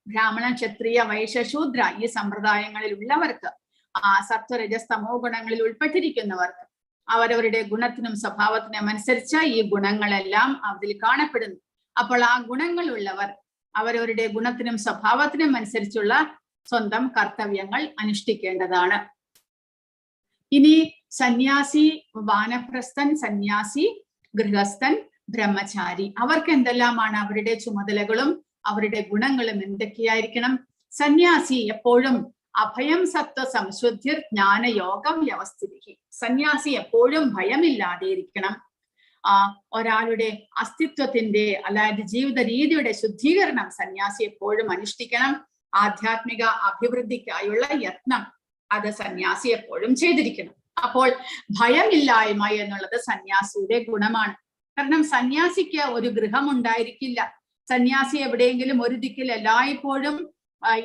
ബ്രാഹ്മണ, ക്ഷത്രിയ, വൈശ്യ, ശൂദ്ര ഈ സമ്പ്രദായങ്ങളിൽ ഉള്ളവർക്ക്, സത്വരജസ്തമോ ഗുണങ്ങളിൽ ഉൾപ്പെട്ടിരിക്കുന്നവർക്ക് അവരവരുടെ ഗുണത്തിനും സ്വഭാവത്തിനും അനുസരിച്ച് ഈ ഗുണങ്ങളെല്ലാം അതിൽ കാണപ്പെടുന്നു. അപ്പോൾ ആ ഗുണങ്ങളുള്ളവർ അവരവരുടെ ഗുണത്തിനും സ്വഭാവത്തിനും അനുസരിച്ചുള്ള സ്വന്തം കർത്തവ്യങ്ങൾ അനുഷ്ഠിക്കേണ്ടതാണ്. ഇനി സന്യാസി, വാനപ്രസ്ഥൻ, സന്യാസി, ഗൃഹസ്ഥൻ, ബ്രഹ്മചാരി അവർക്ക് എന്തെല്ലാമാണ് അവരുടെ ചുമതലകളും അവരുടെ ഗുണങ്ങളും എന്തൊക്കെയായിരിക്കണം? സന്യാസി എപ്പോഴും അഭയം സത്വ സംശുദ്ധിർ ജ്ഞാനയോഗം വ്യവസ്ഥിതി. സന്യാസി എപ്പോഴും ഭയമില്ലാതെ ഇരിക്കണം. ഒരാളുടെ അസ്തിത്വത്തിന്റെ അതായത് ജീവിത രീതിയുടെ ശുദ്ധീകരണം സന്യാസി എപ്പോഴും അനുഷ്ഠിക്കണം. ആധ്യാത്മിക അഭിവൃദ്ധിക്കായുള്ള യത്നം അത് സന്യാസി എപ്പോഴും ചെയ്തിരിക്കണം. അപ്പോൾ ഭയമില്ലായ്മ എന്നുള്ളത് സന്യാസിയുടെ ഗുണമാണ്. കാരണം സന്യാസിക്ക് ഒരു ഗൃഹം ഉണ്ടായിരിക്കില്ല. സന്യാസി എവിടെയെങ്കിലും ഒരു ദിക്കിൽ എല്ലായ്പ്പോഴും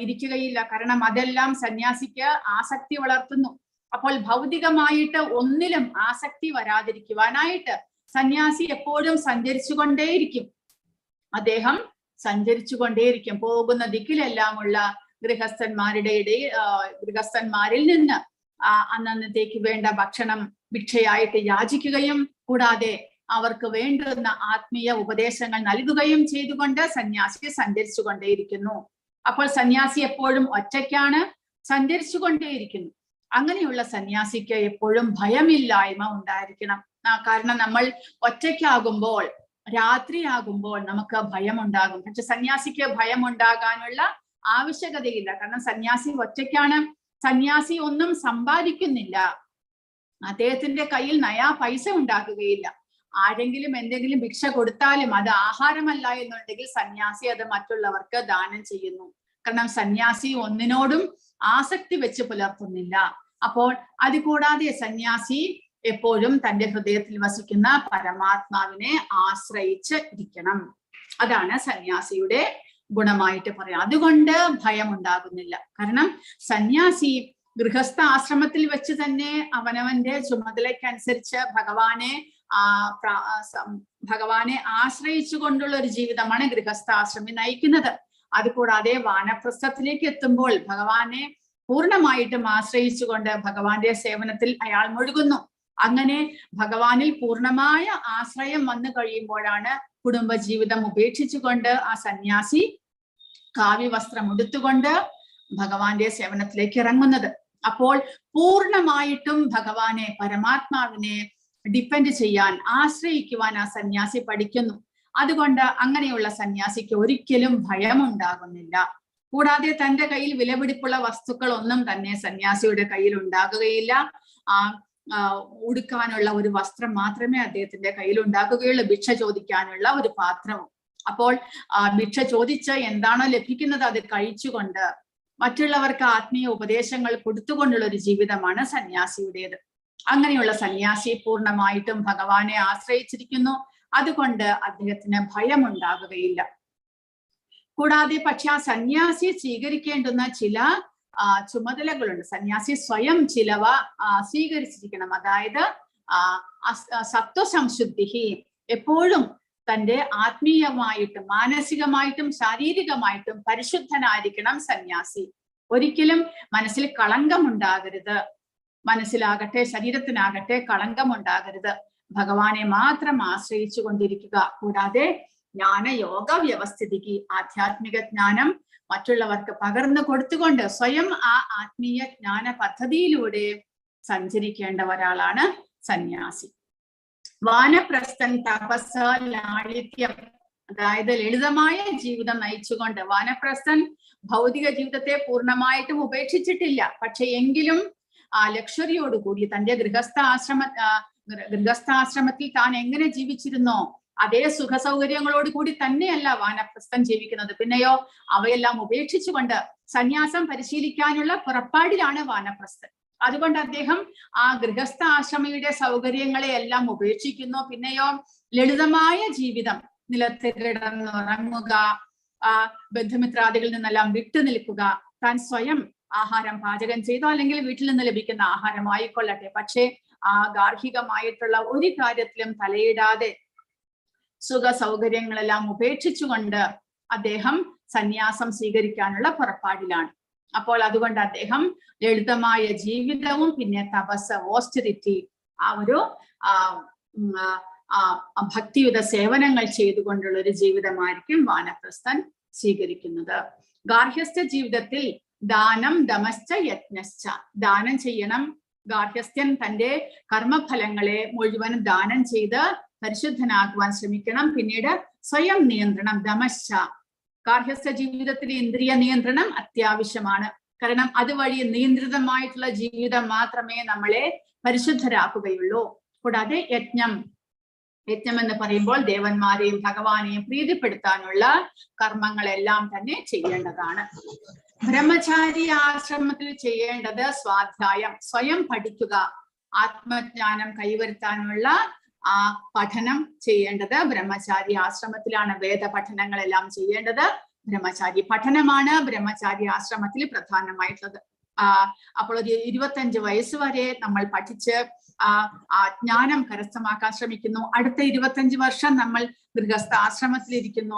ഇരിക്കുകയില്ല. കാരണം അതെല്ലാം സന്യാസിക്ക് ആസക്തി വളർത്തുന്നു. അപ്പോൾ ഭൗതികമായിട്ട് ഒന്നിലും ആസക്തി വരാതിരിക്കുവാനായിട്ട് സന്യാസി എപ്പോഴും സഞ്ചരിച്ചുകൊണ്ടേയിരിക്കും. അദ്ദേഹം സഞ്ചരിച്ചുകൊണ്ടേയിരിക്കും. പോകുന്ന ദിക്കിലെല്ലാമുള്ള ഗൃഹസ്ഥന്മാരിൽ നിന്ന് അന്നന്നത്തേക്ക് വേണ്ട ഭക്ഷണം ഭിക്ഷയായിട്ട് യാചിക്കുകയും കൂടാതെ അവർക്ക് വേണ്ടുന്ന ആത്മീയ ഉപദേശങ്ങൾ നൽകുകയും ചെയ്തുകൊണ്ട് സന്യാസി സഞ്ചരിച്ചുകൊണ്ടേയിരിക്കുന്നു. അപ്പോൾ സന്യാസി എപ്പോഴും ഒറ്റയ്ക്കാണ്, സഞ്ചരിച്ചുകൊണ്ടേയിരിക്കുന്നു. അങ്ങനെയുള്ള സന്യാസിക്ക് എപ്പോഴും ഭയമില്ലായ്മ ഉണ്ടായിരിക്കണം. കാരണം നമ്മൾ ഒറ്റയ്ക്കാകുമ്പോൾ, രാത്രിയാകുമ്പോൾ നമുക്ക് ഭയമുണ്ടാകും. പക്ഷെ സന്യാസിക്ക് ഭയമുണ്ടാകാനുള്ള ആവശ്യകതയില്ല. കാരണം സന്യാസി ഒറ്റയ്ക്കാണ്. സന്യാസി ഒന്നും സമ്പാദിക്കുന്നില്ല. അദ്ദേഹത്തിന്റെ കയ്യിൽ നയാ പൈസ ഉണ്ടാക്കുകയില്ല. ആരെങ്കിലും എന്തെങ്കിലും ഭിക്ഷ കൊടുത്താലും അത് ആഹാരമല്ല എന്നുണ്ടെങ്കിൽ സന്യാസി അത് മറ്റുള്ളവർക്ക് ദാനം ചെയ്യുന്നു. കാരണം സന്യാസി ഒന്നിനോടും ആസക്തി വെച്ച് പുലർത്തുന്നില്ല. അപ്പോൾ അത് കൂടാതെ സന്യാസി എപ്പോഴും തന്റെ ഹൃദയത്തിൽ വസിക്കുന്ന പരമാത്മാവിനെ ആശ്രയിച്ച് ഇരിക്കണം. അതാണ് സന്യാസിയുടെ ഗുണമായിട്ട് പറയാം. അതുകൊണ്ട് ഭയം ഉണ്ടാകുന്നില്ല. കാരണം സന്യാസി ഗൃഹസ്ഥ ആശ്രമത്തിൽ വെച്ച് തന്നെ അവനവന്റെ ചുമതലയ്ക്കനുസരിച്ച് ഭഗവാനെ ആശ്രയിച്ചുകൊണ്ടുള്ള ഒരു ജീവിതമാണ് ഗൃഹസ്ഥാശ്രമി നയിക്കുന്നത്. അതുകൂടാതെ വാനപ്രസ്ഥത്തിലേക്ക് എത്തുമ്പോൾ ഭഗവാനെ പൂർണ്ണമായിട്ടും ആശ്രയിച്ചുകൊണ്ട് ഭഗവാന്റെ സേവനത്തിൽ അയാൾ മുഴുകുന്നു. അങ്ങനെ ഭഗവാനിൽ പൂർണ്ണമായ ആശ്രയം വന്നു കഴിയുമ്പോഴാണ് കുടുംബജീവിതം ഉപേക്ഷിച്ചുകൊണ്ട് ആ സന്യാസി കാവ്യവസ്ത്രം ഉടുത്തുകൊണ്ട് ഭഗവാന്റെ സേവനത്തിലേക്ക് ഇറങ്ങുന്നത്. അപ്പോൾ പൂർണ്ണമായിട്ടും ഭഗവാനെ, പരമാത്മാവിനെ ഡിപ്പെൻഡ് ചെയ്യാൻ, ആശ്രയിക്കുവാൻ ആ സന്യാസി പഠിക്കുന്നു. അതുകൊണ്ട് അങ്ങനെയുള്ള സന്യാസിക്ക് ഒരിക്കലും ഭയമുണ്ടാകുന്നില്ല. കൂടാതെ തന്റെ കയ്യിൽ വിലപിടിപ്പുള്ള വസ്തുക്കൾ ഒന്നും തന്നെ സന്യാസിയുടെ കയ്യിൽ ഉണ്ടാകുകയില്ല. ഉടുക്കാനുള്ള ഒരു വസ്ത്രം മാത്രമേ അദ്ദേഹത്തിന്റെ കയ്യിൽ ഉണ്ടാകുകയുള്ളൂ, ഭിക്ഷ ചോദിക്കാനുള്ള ഒരു പാത്രവും. അപ്പോൾ ഭിക്ഷ ചോദിച്ച് എന്താണോ ലഭിക്കുന്നത് അത് കഴിച്ചുകൊണ്ട് മറ്റുള്ളവർക്ക് ആത്മീയ ഉപദേശങ്ങൾ കൊടുത്തുകൊണ്ടുള്ള ഒരു ജീവിതമാണ് സന്യാസിയുടേത്. അങ്ങനെയുള്ള സന്യാസി പൂർണ്ണമായിട്ടും ഭഗവാനെ ആശ്രയിച്ചിരിക്കുന്നു. അതുകൊണ്ട് അദ്ദേഹത്തിന് ഭയമുണ്ടാകുകയില്ല. കൂടാതെ പക്ഷെ ആ സന്യാസി സ്വീകരിക്കേണ്ടുന്ന ചില ചുമതലകളുണ്ട്. സന്യാസി സ്വയം ചിലവ സ്വീകരിച്ചിരിക്കണം. അതായത് സത്വസംശുദ്ധി, എപ്പോഴും തന്റെ ആത്മീയമായിട്ടും മാനസികമായിട്ടും ശാരീരികമായിട്ടും പരിശുദ്ധനായിരിക്കണം സന്യാസി. ഒരിക്കലും മനസ്സിൽ കളങ്കമുണ്ടാകരുത്. മനസ്സിലാകട്ടെ ശരീരത്തിനാകട്ടെ കളങ്കമുണ്ടാകരുത്. ഭഗവാനെ മാത്രം ആശ്രയിച്ചു കൊണ്ടിരിക്കുക. കൂടാതെ ജ്ഞാനയോഗ വ്യവസ്ഥിതിക്ക്, ആധ്യാത്മിക ജ്ഞാനം മറ്റുള്ളവർക്ക് പകർന്നു കൊടുത്തുകൊണ്ട് സ്വയം ആ ആത്മീയ ജ്ഞാന പദ്ധതിയിലൂടെ സഞ്ചരിക്കേണ്ട ഒരാളാണ് സന്യാസി. വാനപ്രസ്ഥൻ തപസ്സ ലാളിത്യം, അതായത് ലളിതമായ ജീവിതം നയിച്ചുകൊണ്ട് വാനപ്രസ്ഥൻ ഭൗതിക ജീവിതത്തെ പൂർണ്ണമായിട്ടും ഉപേക്ഷിച്ചിട്ടില്ല. പക്ഷെ എങ്കിലും ആ ലക്ഷറിയോടുകൂടി തന്റെ ഗൃഹസ്ഥാശ്രമത്തിൽ താൻ എങ്ങനെ ജീവിച്ചിരുന്നോ അതേ സുഖ സൗകര്യങ്ങളോട് കൂടി തന്നെയല്ല വാനപ്രസ്ഥൻ ജീവിക്കുന്നത്. പിന്നെയോ അവയെല്ലാം ഉപേക്ഷിച്ചുകൊണ്ട് സന്യാസം പരിശീലിക്കാനുള്ള പുറപ്പാടിലാണ് വാനപ്രസ്ഥൻ. അതുകൊണ്ട് അദ്ദേഹം ആ ഗൃഹസ്ഥ ആശ്രമയുടെ സൗകര്യങ്ങളെ എല്ലാം ഉപേക്ഷിക്കുന്നു. പിന്നെയോ ലളിതമായ ജീവിതം, നിലത്ത് കിടന്നുറങ്ങുക, ബന്ധുമിത്രാദികളിൽ നിന്നെല്ലാം വിട്ടു നിൽക്കുക, താൻ സ്വയം ആഹാരം പാചകം ചെയ്തോ അല്ലെങ്കിൽ വീട്ടിൽ നിന്ന് ലഭിക്കുന്ന ആഹാരമായിക്കൊള്ളട്ടെ, പക്ഷേ ആ ഗാർഹികമായിട്ടുള്ള ഒരു കാര്യത്തിലും തലയിടാതെ സുഖ സൗകര്യങ്ങളെല്ലാം ഉപേക്ഷിച്ചുകൊണ്ട് അദ്ദേഹം സന്യാസം സ്വീകരിക്കാനുള്ള പുറപ്പാടിലാണ്. അപ്പോൾ അതുകൊണ്ട് അദ്ദേഹം ലളിതമായ ജീവിതവും പിന്നെ തപസ്, ഓസ്റ്ററിറ്റി, ആ ഒരു ഭക്തിയുത സേവനങ്ങൾ ചെയ്തുകൊണ്ടുള്ള ഒരു ജീവിതമായിരിക്കും വാനപ്രസ്ഥൻ സ്വീകരിക്കുന്നത്. ഗാർഹസ്ഥ ജീവിതത്തിൽ ദാനം, ദമശ്ച, യജ്ഞശ്ച, ദാനം ചെയ്യണം. ഗാർഹസ്ഥ്യൻ തന്റെ കർമ്മഫലങ്ങളെ മുഴുവൻ ദാനം ചെയ്ത് പരിശുദ്ധനാകുവാൻ ശ്രമിക്കണം. പിന്നീട് സ്വയം നിയന്ത്രണം, ദമശ്ച. ഗാർഹസ്ഥ ജീവിതത്തിൽ ഇന്ദ്രിയ നിയന്ത്രണം അത്യാവശ്യമാണ്. കാരണം അതുവഴി നിയന്ത്രിതമായിട്ടുള്ള ജീവിതം മാത്രമേ നമ്മളെ പരിശുദ്ധരാക്കുകയുള്ളൂ. കൂടാതെ യജ്ഞം എന്ന് പറയുമ്പോൾ ദേവന്മാരെയും ഭഗവാനെയും പ്രീതിപ്പെടുത്താനുള്ള കർമ്മങ്ങളെല്ലാം തന്നെ ചെയ്യേണ്ടതാണ്. ബ്രഹ്മചാരി ആശ്രമത്തിൽ ചെയ്യേണ്ടത് സ്വാധ്യായം, സ്വയം പഠിക്കുക. ആത്മജ്ഞാനം കൈവരുത്താനുള്ള ആ പഠനം ചെയ്യേണ്ടത് ബ്രഹ്മചാരി ആശ്രമത്തിലാണ്. വേദ പഠനങ്ങളെല്ലാം ചെയ്യേണ്ടത് ബ്രഹ്മചാരി പഠനമാണ് ബ്രഹ്മചാരി ആശ്രമത്തിൽ പ്രധാനമായിട്ടുള്ളത്. അപ്പോൾ ഒരു 25 വയസ്സ് വരെ നമ്മൾ പഠിച്ച് ആ ജ്ഞാനം കരസ്ഥമാക്കാൻ ശ്രമിക്കുന്നു. അടുത്ത 25 വർഷം നമ്മൾ ഗൃഹസ്ഥ ആശ്രമത്തിലിരിക്കുന്നു.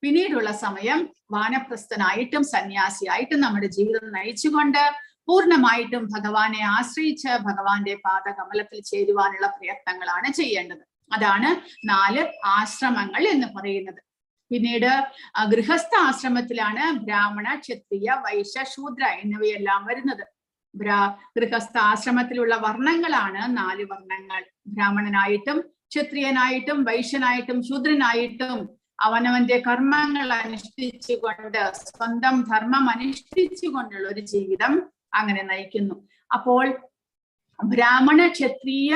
പിന്നീടുള്ള സമയം വാനപ്രസ്ഥനായിട്ടും സന്യാസിയായിട്ടും നമ്മുടെ ജീവിതം നയിച്ചുകൊണ്ട് പൂർണ്ണമായിട്ടും ഭഗവാനെ ആശ്രയിച്ച് ഭഗവാന്റെ പാദകമലത്തിൽ ചേരുവാനുള്ള പ്രയത്നങ്ങളാണ് ചെയ്യേണ്ടത്. അതാണ് 4 ആശ്രമങ്ങൾ എന്ന് പറയുന്നത്. പിന്നീട് ഗൃഹസ്ഥ ആശ്രമത്തിലാണ് ബ്രാഹ്മണ, ക്ഷത്രിയ, വൈശ്യ, ശൂദ്ര എന്നിവയെല്ലാം വരുന്നത്. ഗൃഹസ്ഥ ആശ്രമത്തിലുള്ള വർണ്ണങ്ങളാണ് 4 വർണ്ണങ്ങൾ. ബ്രാഹ്മണനായിട്ടും ക്ഷത്രിയനായിട്ടും വൈശ്യനായിട്ടും ശൂദ്രനായിട്ടും അവനവന്റെ കർമ്മങ്ങൾ അനുഷ്ഠിച്ചുകൊണ്ട്, സ്വന്തം ധർമ്മം അനുഷ്ഠിച്ചുകൊണ്ടുള്ള ഒരു ജീവിതം അങ്ങനെ നയിക്കുന്നു. അപ്പോൾ ബ്രാഹ്മണ, ക്ഷത്രിയ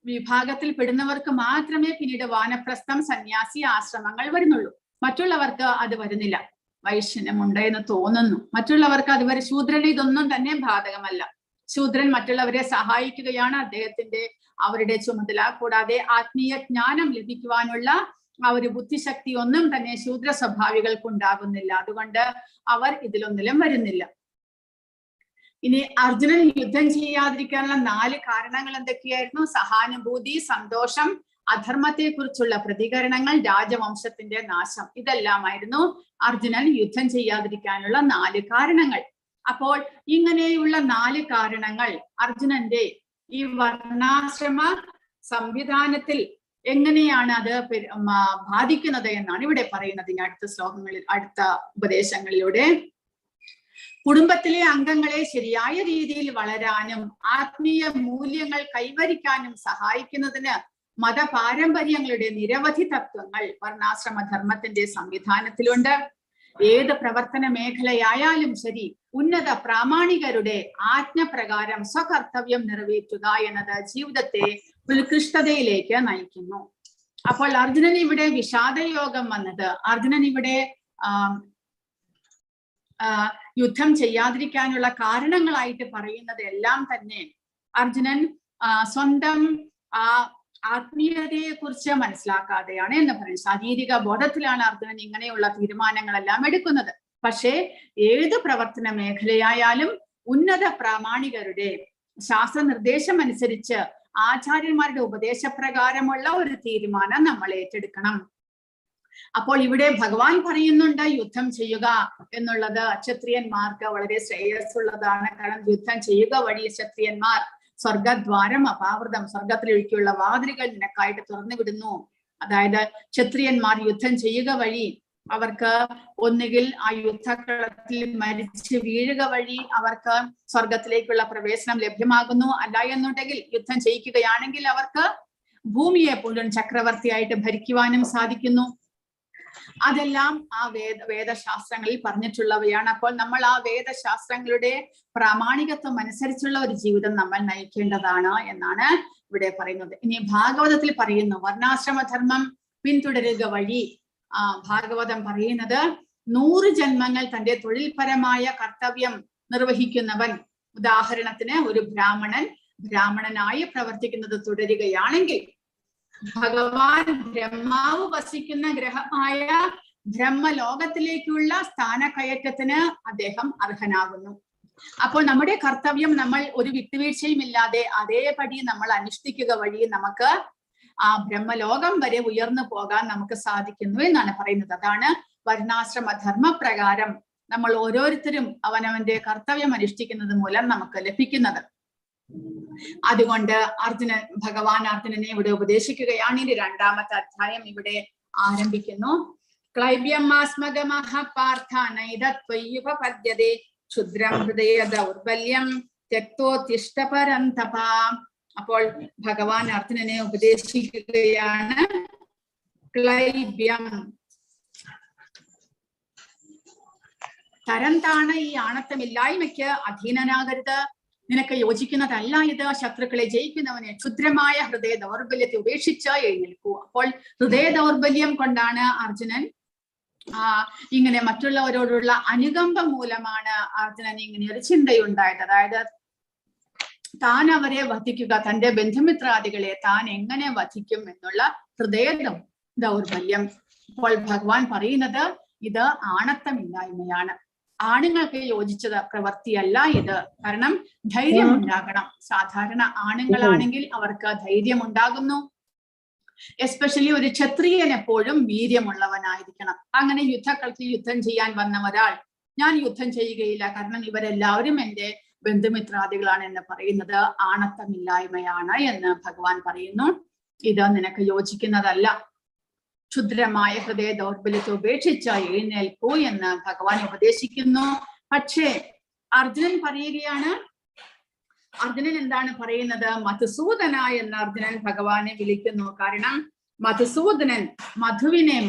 വിഭാഗത്തിൽ പെടുന്നവർക്ക് മാത്രമേ പിന്നീട് വാനപ്രസ്ഥം, സന്യാസി ആശ്രമങ്ങൾ വരുന്നുള്ളൂ. മറ്റുള്ളവർക്ക് അത് വരുന്നില്ല. വൈശ്യനുമുണ്ട് എന്ന് തോന്നുന്നു. മറ്റുള്ളവർക്ക് അതുവരെ ശൂദ്രന് ഇതൊന്നും തന്നെ ബാധകമല്ല. ശൂദ്രൻ മറ്റുള്ളവരെ സഹായിക്കുകയാണ് അവരുടെ ചുമതല. കൂടാതെ ആത്മീയ ജ്ഞാനം ലഭിക്കുവാനുള്ള ആ ഒരു ബുദ്ധിശക്തി ഒന്നും തന്നെ ശൂദ്ര സ്വഭാവികൾക്ക് ഉണ്ടാകുന്നില്ല. അതുകൊണ്ട് അവർ ഇതിലൊന്നിലും വരുന്നില്ല. ഇനി അർജുനൻ യുദ്ധം ചെയ്യാതിരിക്കാനുള്ള 4 കാരണങ്ങൾ എന്തൊക്കെയായിരുന്നു? സഹാനുഭൂതി, സന്തോഷം, അധർമ്മത്തെ കുറിച്ചുള്ള പ്രതികരണങ്ങൾ, രാജവംശത്തിന്റെ നാശം. ഇതെല്ലാമായിരുന്നു അർജുനൻ യുദ്ധം ചെയ്യാതിരിക്കാനുള്ള 4 കാരണങ്ങൾ. അപ്പോൾ ഇങ്ങനെയുള്ള 4 കാരണങ്ങൾ അർജുനന്റെ ഈ വർണ്ണാശ്രമ സംവിധാനത്തിൽ എങ്ങനെയാണ് അത് ബാധിക്കുന്നത് എന്നാണ് ഇവിടെ പറയുന്നത്. ഇനി അടുത്ത ശ്ലോകങ്ങളിൽ, അടുത്ത ഉപദേശങ്ങളിലൂടെ കുടുംബത്തിലെ അംഗങ്ങളെ ശരിയായ രീതിയിൽ വളരാനും ആത്മീയ മൂല്യങ്ങൾ കൈവരിക്കാനും സഹായിക്കുന്നതിന് മതപാരമ്പര്യങ്ങളുടെ നിരവധി തത്വങ്ങൾ വർണ്ണാശ്രമധർമ്മത്തിന്റെ സംവിധാനത്തിലുണ്ട്. ഏത് പ്രവർത്തന മേഖലയായാലും ശരി, ഉന്നത പ്രാമാണികരുടെ ആജ്ഞപ്രകാരം സ്വകർത്തവ്യം നിറവേറ്റുക എന്നത് ജീവിതത്തെ ഉത്കൃഷ്ടതയിലേക്ക് നയിക്കുന്നു. അപ്പോൾ അർജുനൻ ഇവിടെ വിഷാദയോഗം വന്നത്, അർജുനൻ ഇവിടെ യുദ്ധം ചെയ്യാതിരിക്കാനുള്ള കാരണങ്ങളായിട്ട് പറയുന്നത് എല്ലാം തന്നെ അർജുനൻ സ്വന്തം ആത്മീയതയെ കുറിച്ച് മനസ്സിലാക്കാതെയാണ് എന്ന് പറയും. ശാരീരിക ബോധത്തിലാണ് അർജുനൻ ഇങ്ങനെയുള്ള തീരുമാനങ്ങളെല്ലാം എടുക്കുന്നത്. പക്ഷേ ഏത് പ്രവർത്തന മേഖലയായാലും ഉന്നത പ്രാമാണികരുടെ ശാസ്ത്ര നിർദ്ദേശം അനുസരിച്ച് ആചാര്യന്മാരുടെ ഉപദേശപ്രകാരമുള്ള ഒരു തീരുമാനം നമ്മൾ ഏറ്റെടുക്കണം. അപ്പോൾ ഇവിടെ ഭഗവാൻ പറയുന്നുണ്ട് യുദ്ധം ചെയ്യുക എന്നുള്ളത് ക്ഷത്രിയന്മാർക്ക് വളരെ ശ്രേയസ്സുള്ളതാണ്. കാരണം യുദ്ധം ചെയ്യുക വഴി ക്ഷത്രിയന്മാർ സ്വർഗദ്വാരം അപാവൃതം, സ്വർഗത്തിലേക്കുള്ള വാതിലുകൾ നിനക്കായിട്ട് തുറന്നു വിടുന്നു. അതായത് ക്ഷത്രിയന്മാർ യുദ്ധം ചെയ്യുക വഴി അവർക്ക് ഒന്നുകിൽ ആ യുദ്ധക്കളത്തിൽ മരിച്ച് വീഴുക വഴി അവർക്ക് സ്വർഗത്തിലേക്കുള്ള പ്രവേശനം ലഭ്യമാകുന്നു. അല്ല എന്നുണ്ടെങ്കിൽ യുദ്ധം ചെയ്യിക്കുകയാണെങ്കിൽ അവർക്ക് ഭൂമിയെ പോലും ചക്രവർത്തിയായിട്ട് ഭരിക്കുവാനും സാധിക്കുന്നു. അതെല്ലാം ആ വേദശാസ്ത്രങ്ങളിൽ പറഞ്ഞിട്ടുള്ളവയാണ്. അപ്പോൾ നമ്മൾ ആ വേദശാസ്ത്രങ്ങളുടെ പ്രാമാണികത്വം അനുസരിച്ചുള്ള ഒരു ജീവിതം നമ്മൾ നയിക്കേണ്ടതാണ് എന്നാണ് ഇവിടെ പറയുന്നത്. ഇനി ഭാഗവതത്തിൽ പറയുന്നു വർണ്ണാശ്രമധർമ്മം പിന്തുടരുക വഴി ഭാഗവതം പറയുന്നത് 100 ജന്മങ്ങൾ തന്റെ തൊഴിൽപരമായ കർത്തവ്യം നിർവഹിക്കുന്നവൻ, ഉദാഹരണത്തിന് ഒരു ബ്രാഹ്മണനായി പ്രവർത്തിക്കുന്നത് തുടരുകയാണെങ്കിൽ ഭഗവാൻ ബ്രഹ്മാവ് വസിക്കുന്ന ഗ്രഹമായ ബ്രഹ്മലോകത്തിലേക്കുള്ള സ്ഥാനക്കയറ്റത്തിന് അദ്ദേഹം അർഹനാകുന്നു. അപ്പോൾ നമ്മുടെ കർത്തവ്യം നമ്മൾ ഒരു വിട്ടുവീഴ്ചയും ഇല്ലാതെ അതേപടി നമ്മൾ അനുഷ്ഠിക്കുക വഴി നമുക്ക് ആ ബ്രഹ്മലോകം വരെ ഉയർന്നു പോകാൻ നമുക്ക് സാധിക്കുന്നു എന്നാണ് പറയുന്നത്. അതാണ് വർണ്ണാശ്രമധർമ്മ പ്രകാരം നമ്മൾ ഓരോരുത്തരും അവനവന്റെ കർത്തവ്യം അനുഷ്ഠിക്കുന്നത് മൂലം നമുക്ക് ലഭിക്കുന്നത്. അതുകൊണ്ട് ഭഗവാൻ അർജുനനെ ഇവിടെ ഉപദേശിക്കുകയാണ്. ഇനി 2ാമത്തെ അധ്യായം ഇവിടെ ആരംഭിക്കുന്നു. ക്ലൈബ്യമാസ്മഗമഃ പാർത്ഥ നൈദത്വയ്യുപപദ്യതേ ക്ഷുദ്രം ഹൃദയ ദൗർബല്യം ത്യക്തോത്തിഷ്ഠ പരന്തപ. അപ്പോൾ ഭഗവാൻ അർജുനനെ ഉപദേശിക്കുകയാണ്. ക്ലൈബ്യം, തരം താണ ഈ ആണത്തമില്ലായ്മയ്ക്ക് അധീനനാകരുത്. നിനക്ക് യോജിക്കുന്നതല്ല ഇത്. ശത്രുക്കളെ ജയിക്കുന്നവനെ ക്ഷുദ്രമായ ഹൃദയ ദൗർബല്യത്തെ ഉപേക്ഷിച്ച് എഴുന്നേൽക്കൂ. അപ്പോൾ ഹൃദയ ദൗർബല്യം കൊണ്ടാണ് അർജുനൻ ഇങ്ങനെ മറ്റുള്ളവരോടുള്ള അനുകമ്പം മൂലമാണ് അർജുനൻ ഇങ്ങനെ ഒരു ചിന്തയുണ്ടായത്. അതായത് താൻ അവരെ വധിക്കുക, തന്റെ ബന്ധുമിത്രാദികളെ താൻ എങ്ങനെ വധിക്കും എന്നുള്ള ഹൃദയ ദൗർബല്യം. അപ്പോൾ ഭഗവാൻ പറയുന്നത് ഇത് ആണത്തമില്ലായ്മയാണ്. ആണുങ്ങൾക്ക് യോജിച്ചത് പ്രവൃത്തിയല്ല ഇത്. കാരണം ധൈര്യം ഉണ്ടാകണം. സാധാരണ ആണുങ്ങളാണെങ്കിൽ അവർക്ക് ധൈര്യം ഉണ്ടാകുന്നു. എസ്പെഷ്യലി ഒരു ക്ഷത്രിയൻ എപ്പോഴും വീര്യമുള്ളവനായിരിക്കണം. അങ്ങനെ യുദ്ധക്കളത്തിൽ യുദ്ധം ചെയ്യാൻ വന്ന ഒരാൾ ഞാൻ യുദ്ധം ചെയ്യുകയില്ല കാരണം ഇവരെല്ലാവരും എന്റെ ബന്ധുമിത്രാദികളാണ് എന്ന് പറയുന്നത് ആണത്തമില്ലായ്മയാണ് എന്ന് ഭഗവാൻ പറയുന്നു. ഇത് നിനക്ക് യോജിക്കുന്നതല്ല. ക്ഷുദ്രമായ ഹൃദയ ദൗർബല്യത്തെ ഉപേക്ഷിച്ച എഴുന്നേൽക്കൂ എന്ന് ഭഗവാൻ ഉപദേശിക്കുന്നു. പക്ഷേ അർജുനൻ പറയുകയാണ്, അർജുനൻ എന്താണ് പറയുന്നത്? മധുസൂദന എന്ന് അർജുനൻ ഭഗവാനെ വിളിക്കുന്നു. കാരണം മധുസൂദനൻ